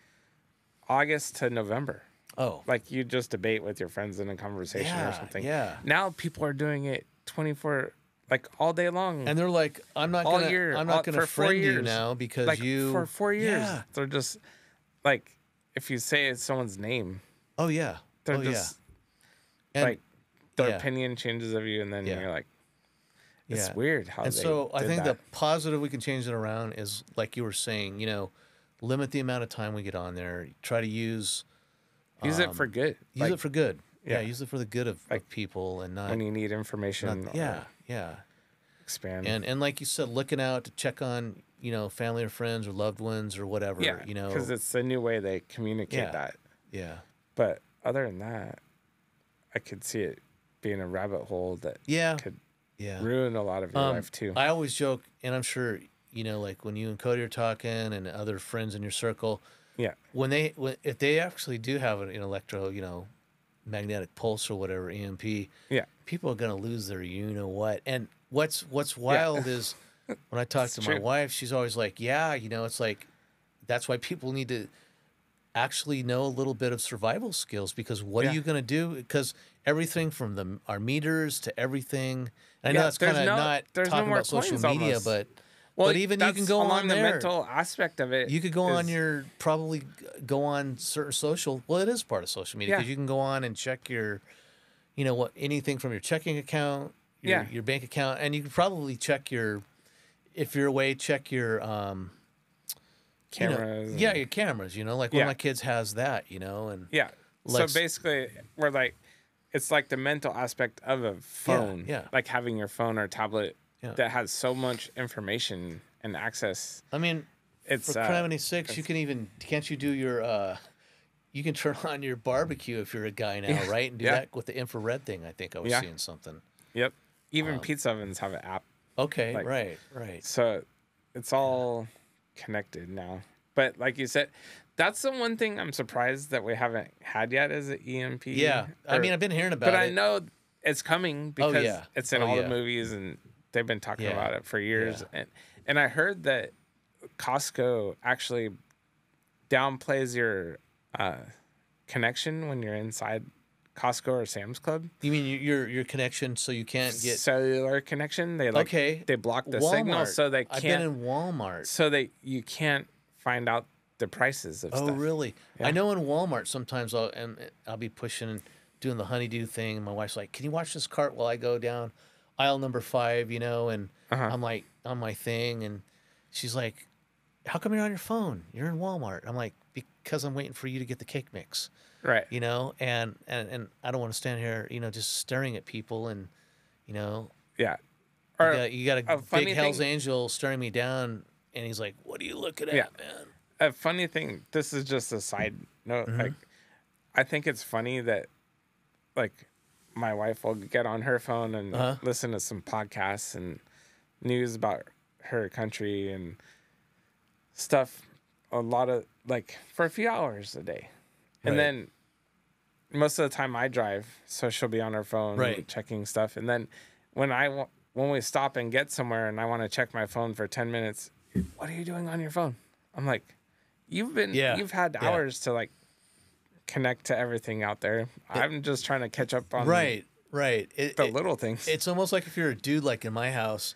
August to November. oh Like you just debate with your friends in a conversation or something. yeah. Now people are doing it 24, like all day long. And they're like, I'm not All gonna, year, I'm not gonna for 4 friend you years. now because like you for 4 years. Yeah. They're just like, if you say it's someone's name, Oh yeah. they're oh just yeah. And like their yeah. opinion changes of you, and then Yeah. you're like, it's yeah. weird how And they so I did think that. the positive we can change it around is like you were saying, limit the amount of time we get on there. Try to use Use it for good. use it for good. Yeah, yeah. use it for the good of people and not when you need information. not, or yeah. expand. And like you said, looking out to check on, family or friends or loved ones or whatever, yeah, because it's a new way they communicate Yeah. that. Yeah. But other than that, I could see it being a rabbit hole that Yeah. could Yeah. ruin a lot of your life too. I always joke, and I'm sure, like when you and Cody are talking and other friends in your circle, Yeah, if they actually do have an electro, magnetic pulse or whatever, EMP, yeah, people are going to lose their what. And what's wild is when I talk to my true. wife, she's always like, yeah, it's like, that's why people need to actually know a little bit of survival skills, because what Yeah. are you going to do? Because everything from our meters to everything, I know Yeah, that's kind of not there's no talking more about social coins media, almost. but Well, even you can that's go along on the there. mental aspect of it. You could go on is- probably go on certain social. Well, it is part of social media Yeah. because you can go on and check your, anything from your checking account, Yeah. your bank account, and you can probably check if you're away, check your cameras. yeah, and- your cameras. Like one Yeah. of my kids has that. And yeah. Like- So basically, we're like, it's like the mental aspect of a phone. yeah. Like having your phone or tablet Yeah. that has so much information and access. I mean, It's for criminy sakes, you can can't you do your you can turn on your barbecue if you're a guy now, right? And do Yeah. that with the infrared thing. I think I was Yeah. seeing something. Yep. Even pizza ovens have an app. Okay, Like- right. So it's all connected now. But like you said, that's the one thing I'm surprised that we haven't had yet is an EMP. Yeah, I or- mean, I've been hearing about but it. I know it's coming because yeah. it's in Oh, all yeah. the movies and they've been talking Yeah. about it for years. Yeah. And I heard that Costco actually downplays your connection when you're inside Costco or Sam's Club. You mean your connection, so you can't get Cellular connection. They they block the signal Walmart. so they I've been can't in Walmart. so that you can't find out the prices of Oh, stuff. really? Yeah. I know in Walmart sometimes I'll be pushing, doing the honeydew thing. And my wife's like, "Can you watch this cart while I go down aisle number 5?" And I'm like on my thing, and she's like, "How come you're on your phone? You're in Walmart." I'm like, "Because I'm waiting for you to get the cake mix." Right. And I don't want to stand here, just staring at people, and Yeah. Or you got a funny big Hell's thing- Angel staring me down, and he's like, "What are you looking at, Yeah. man?" a funny thing, this is just a side note. Mm-hmm. Like, I think it's funny that, like, my wife will get on her phone and listen to some podcasts and news about her country and stuff. A lot of, like, for a few hours a day. And Right. then most of the time I drive, so she'll be on her phone Right. checking stuff. And then when we stop and get somewhere and I want to check my phone for 10 minutes, what are you doing on your phone? I'm like, you've had hours to like connect to everything out there. I'm just trying to catch up on right. the little things. It's almost like if you're a dude, like in my house,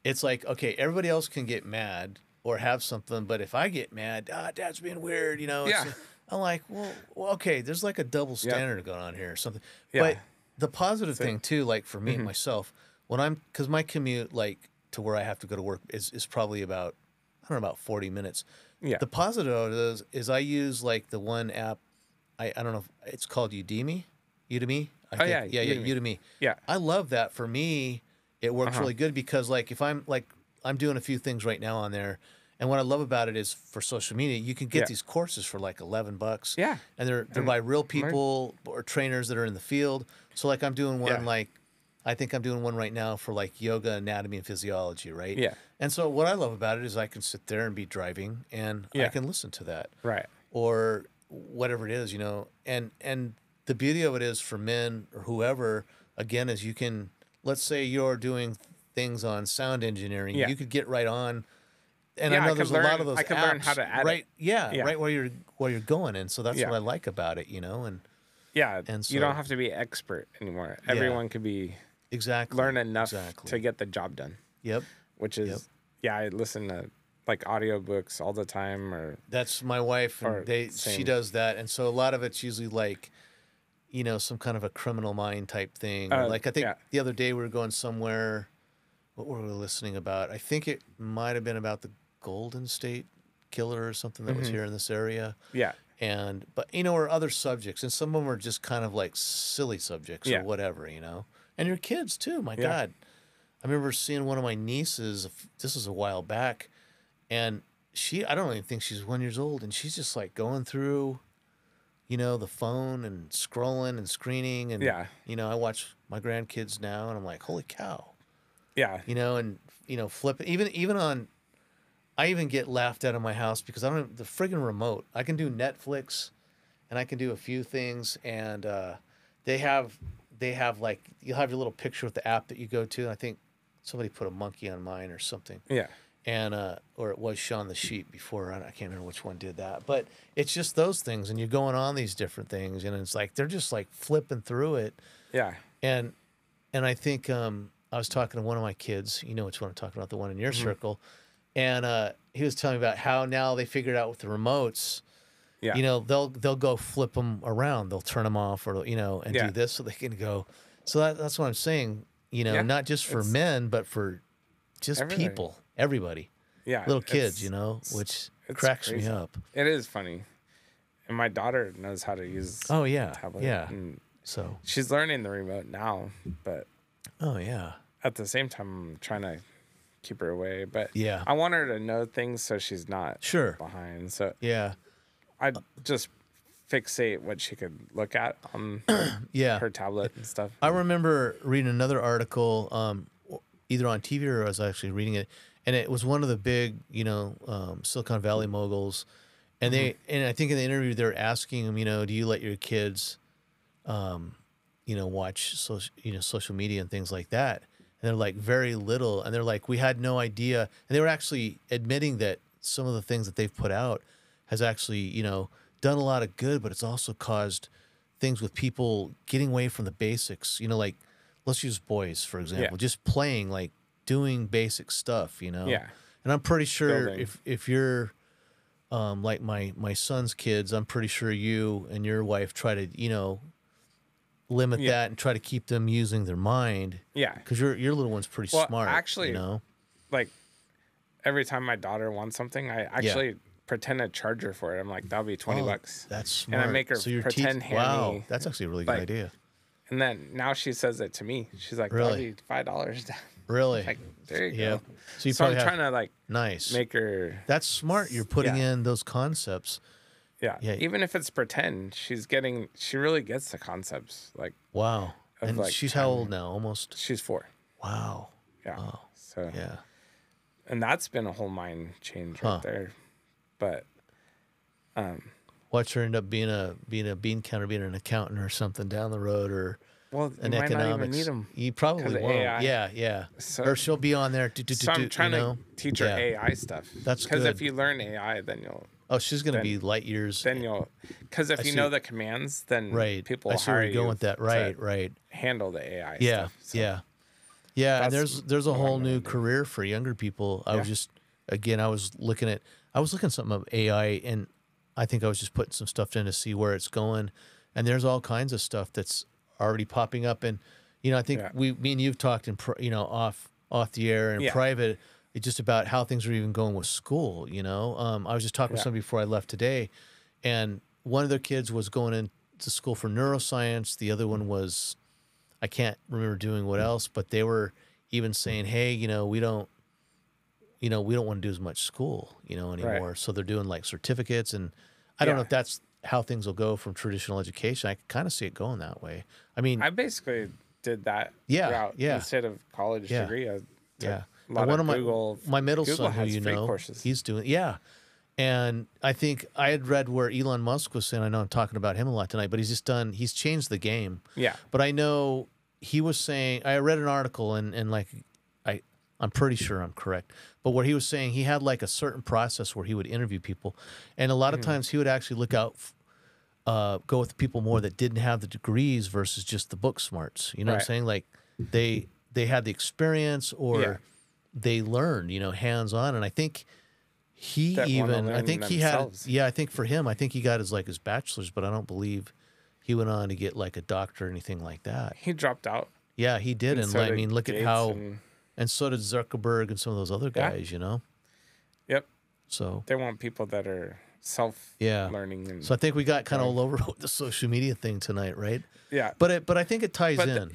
it's like, okay, everybody else can get mad or have something, but if I get mad, Dad's being weird, Yeah. I'm like, well, okay, there's like a double standard going on here or something. Yeah. But the positive thing too, like for me myself, because my commute, like to where I have to go to work is probably about, I don't know, about 40 minutes. Yeah. The positive of it is I use like the one app, I don't know, if it's called Udemy. I think. Yeah, Udemy. Yeah. I love that. For me, it works really good because like if I'm doing a few things right now on there, and what I love about it is for social media, you can get these courses for like $11. Yeah. And they're by real people or trainers that are in the field. So like I'm doing one I think I'm doing one right now for like yoga, anatomy, and physiology, right? Yeah. And so what I love about it is I can sit there and be driving and I can listen to that. Right. Or whatever it is, and the beauty of it is for men or whoever, again, is you can, let's say you're doing things on sound engineering, you could get right on. And I know there's a lot of those I can apps, learn how to add right? it. Yeah, right where you're going, and so that's what I like about it, and and so, you don't have to be expert anymore. Everyone could be learn enough to get the job done. Yep. Which is I listen to like audiobooks all the time, or that's my wife, and she does that, and so a lot of it's usually like, some kind of a Criminal Mind type thing. Like I think the other day we were going somewhere. What were we listening about? I think it might have been about the Golden State Killer or something that was here in this area. Yeah. But or other subjects, and some of them are just kind of like silly subjects or whatever, And your kids too. My God, I remember seeing one of my nieces. This was a while back, and I don't even think she's 1 year old, and she's just like going through, the phone and scrolling and screening, and I watch my grandkids now, and I'm like, holy cow. Yeah. Flip even on. I even get laughed at in my house because I don't have the friggin' remote. I can do Netflix, and I can do a few things, and they have like, you'll have your little picture with the app that you go to. And I think somebody put a monkey on mine or something. Yeah. And or it was Shaun the Sheep before. I can't remember which one did that, but it's just those things, and you're going on these different things, and it's like they're just like flipping through it. Yeah. And I think I was talking to one of my kids. You know which one I'm talking about, the one in your circle. And he was telling me about how now they figured out with the remotes, they'll go flip them around. They'll turn them off or, and do this so they can go. So that's what I'm saying, not just for men, but for just people, everybody. Yeah. Little kids, which cracks me up. It is funny. And my daughter knows how to use tablet. Yeah. And so she's learning the remote now, but at the same time, I'm trying to keep her away. But I want her to know things so she's not behind. So I just fixate what she could look at on her tablet and stuff. I remember reading another article, either on TV or I was actually reading it, and it was one of the big, Silicon Valley moguls, and and I think in the interview they're asking him, do you let your kids, watch social media and things like that? And they're like, very little. And they're like, we had no idea. And they were actually admitting that some of the things that they've put out has actually, done a lot of good, but it's also caused things with people getting away from the basics. Like, let's use boys, for example, just playing, like doing basic stuff, Yeah. And I'm pretty sure if you're like my son's kids, I'm pretty sure you and your wife try to, limit that and try to keep them using their mind. Yeah. Because your little one's pretty smart. Actually, like every time my daughter wants something, I actually pretend to charge her for it. I'm like, that'll be $20. That's smart. And I make her pretend hand wow, me. that's actually a really good idea. And then now she says it to me. She's like, that'll be $5. Really? Like, there you go. So I'm trying to like nice make her. That's smart. You're putting in those concepts. Yeah. Even if it's pretend, she really gets the concepts. Like, wow. And like, she's how old now? Almost. She's 4. Wow. Yeah. Wow. So and that's been a whole mind change right there. But watch her end up being a bean counter, being an accountant or something down the road, or an might economics. Not even need them. You probably won't. AI. Yeah. So, or she'll be on there. So I'm trying to teach her AI stuff. That's good. Because if you learn AI, then Oh, she's going to then be light years. then you'll, because if I you see. know the commands, then Right. people I will see where hire you're going you with that. to Right. handle the AI Yeah. stuff. So Yeah. Yeah. And that's there's a what whole I'm gonna new do. career for younger people. I Yeah. was just, again, I was looking something of AI, and I think I was just putting some stuff in to see where it's going. And there's all kinds of stuff that's already popping up. And, I think Yeah. me and you've talked off the air and Yeah. private, it's just about how things are even going with school. I was just talking with Yeah. somebody before I left today, and one of their kids was going into school for neuroscience. The other one was, I can't remember doing what else, but they were even saying, hey, we don't want to do as much school, Right. anymore. So they're doing like certificates, and I don't know Yeah. if that's how things will go from traditional education. I can kind of see it going that way. I mean, I basically did that Yeah, route yeah. instead of college Yeah. degree. I took yeah. a lot And one of of Google. my middle Google son, who has free courses. he's doing, yeah. And I think I had read where Elon Musk was saying, I know I'm talking about him a lot tonight, but he's changed the game. Yeah. But I know he was saying, I read an article, and like, I'm pretty sure I'm correct, but what he was saying, he had like a certain process where he would interview people, and a lot of times he would actually go with people more that didn't have the degrees versus just the book smarts. You know what I'm Right. saying? Like they had the experience, or Yeah. they learned, hands on. And I think he That wanna even, I learn think he themselves. had, yeah, I think for him, I think he got his bachelor's, but I don't believe he went on to get like a doctor or anything like that. He dropped out. Yeah, he did. And so I did mean, look at Gates how, and- and so did Zuckerberg and some of those other Yeah. guys, Yep. So, They want people that are self-learning. yeah. And So I think we got kind of all over with the social media thing tonight, right? yeah. But I think it ties But in.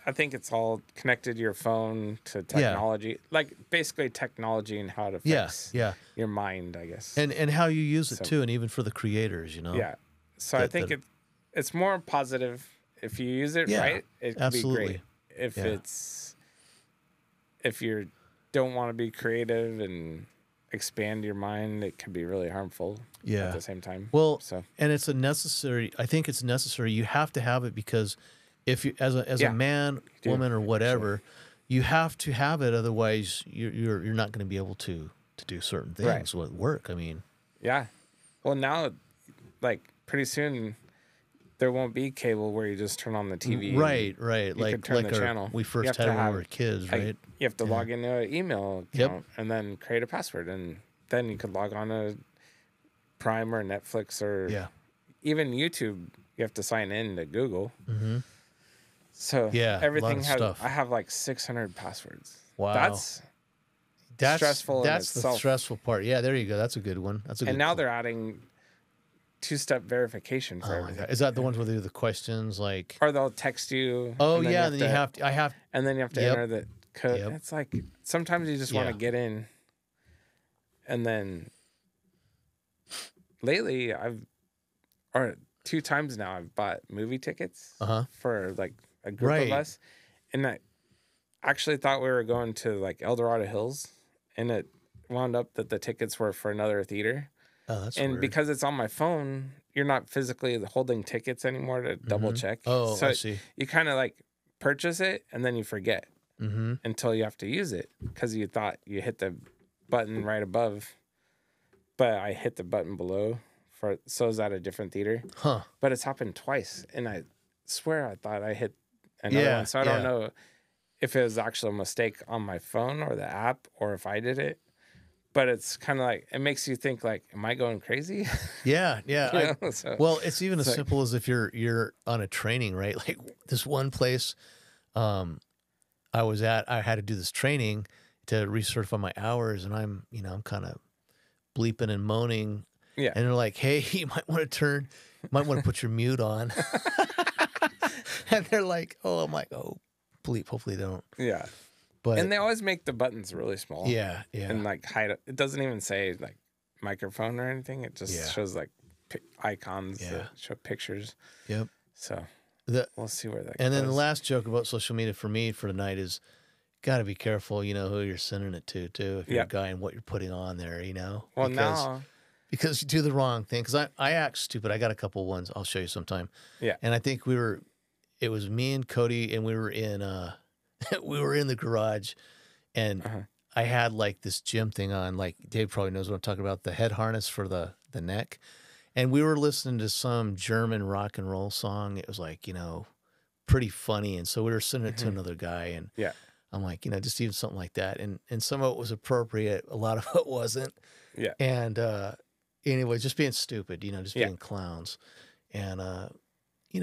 I think it's all connected to your phone, to technology, like basically technology and how to fix Yeah. your mind, I guess. And how you use it So- too, and even for the creators, Yeah. So I That- think that- it's more positive if you use it Yeah, right. It can absolutely. be great. If Yeah. if you don't want to be creative and expand your mind, it can be really harmful. Yeah. At the same time. Well, so and it's I think it's necessary. You have to have it, because if you, as a Yeah, man, do, woman, or whatever, you have to have it. Otherwise, you're not going to be able to do certain things with work. I mean, yeah. Well, now, like pretty soon, there won't be cable where you just turn on the TV. right. You Like could turn the our- channel. we You first have had to when we have, were kids, like, right? You have to log into an email account Yep. and then create a password, and then you could log on to Prime or Netflix or Yeah. even YouTube. You have to sign in to Google. So Yeah, a lot everything of has. stuff. I have like 600 passwords. Wow. That's stressful in That's the itself. stressful part. Yeah, there you go. That's a good one. That's a good. and now they're adding two-step verification for Oh my everything. God. Is that the ones where they do the questions like? Or they'll text you. Oh and then yeah, and then you have to. I have. And then you have to Yep. enter the code. Yep. It's like sometimes you just want Yeah. to get in. And then lately or 2 times now, I've bought movie tickets for like a group Right. of us. And I actually thought we were going to like El Dorado Hills, and it wound up that the tickets were for another theater. Oh, that's And weird. because it's on my phone, you're not physically holding tickets anymore to double check. Oh, so I see. you kind of like purchase it and then you forget until you have to use it, because you thought you hit the button right above, but I hit the button below so is that a different theater? Huh. But it's happened twice, and I swear I thought I hit another Yeah, one. So I don't know if it was actually a mistake on my phone or the app, or if I did it. But it's kind of like, it makes you think like, am I going crazy? Yeah. You know? So- Well, it's even as like- simple as if you're on a training, right? Like this one place I was at, I had to do this training to recertify my hours, and I'm kind of bleeping and moaning. Yeah. And they're like, hey, you might want to put your mute on. And they're like, oh, I'm like, oh, bleep. Hopefully they don't. Yeah. But And they always make the buttons really small. yeah. And like hide it. It doesn't even say like microphone or anything. It just Yeah. shows like icons Yeah. that show pictures. Yep. So The, we'll see where that and goes. then the last joke about social media for me for tonight is, got to be careful, who you're sending it to, too. If you're Yeah. a guy and what you're putting on there, Well, because you do the wrong thing. Because I act stupid. I got a couple ones. I'll show you sometime. Yeah. And I think it was me and Cody, and we were in the garage, and I had like this gym thing on. Like Dave probably knows what I'm talking about. The head harness for the the neck. And we were listening to some German rock and roll song. It was like, pretty funny. And so we were sending it to another guy, and Yeah. I'm like, just even something like that. And some of it was appropriate. A lot of it wasn't. Yeah. And anyway, just being stupid, just Yeah. being clowns. And,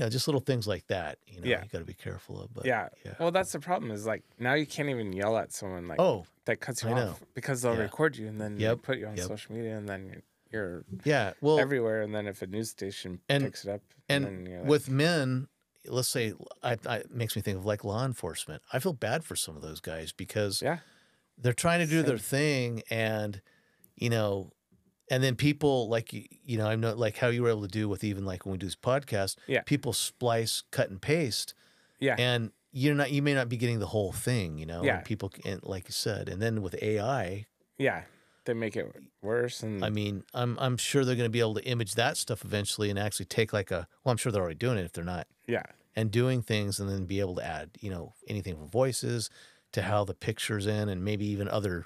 just little things like that, Yeah. you got to be careful of. But Yeah. Well, that's the problem is like now you can't even yell at someone like that cuts you I off know. because they'll Yeah. record you and then Yep. they put you on Yep. social media and then you're well, everywhere. And then if a news station picks it up and then you're like, with men, let's say, it makes me think of like law enforcement. I feel bad for some of those guys because yeah, they're trying to do their thing, and and then people like I know like how you were able to do with even like when we do this podcast. Yeah. People splice, cut, and paste. yeah, And you may not be getting the whole thing. Yeah. And people and like you said, and then with AI. yeah, they make it worse. And I mean, I'm sure they're going to be able to image that stuff eventually and actually take like I'm sure they're already doing it if they're not. yeah, And doing things, and then be able to add, anything from voices to how the picture's in, and maybe even other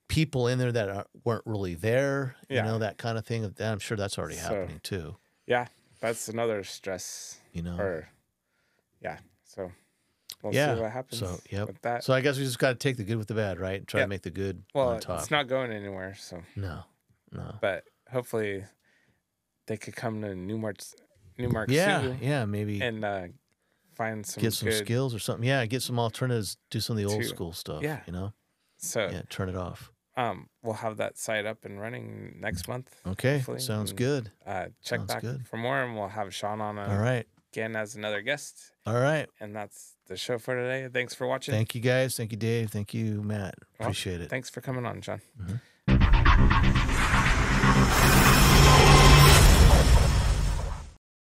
people in there that weren't really there, Yeah. that kind of thing. I'm sure that's already happening too. yeah, that's another stress. Or yeah, so we'll see what happens. So with that. So I guess we just got to take the good with the bad, right? And try to make the good on top. It's not going anywhere. So No. but hopefully they could come to Newmark-su Yeah, maybe and find some get some good, skills or something. Yeah, get some alternatives. Do some of the old to- school stuff. yeah. So turn it off. we'll have that site up and running next month. Okay, hopefully, sounds and, good. Check Sounds back good. for more, and we'll have Sean on All right, again as another guest. all right. And that's the show for today. Thanks for watching. Thank you guys. Thank you, Dave. Thank you, Matt. Appreciate it. Thanks for coming on, John. Mhm.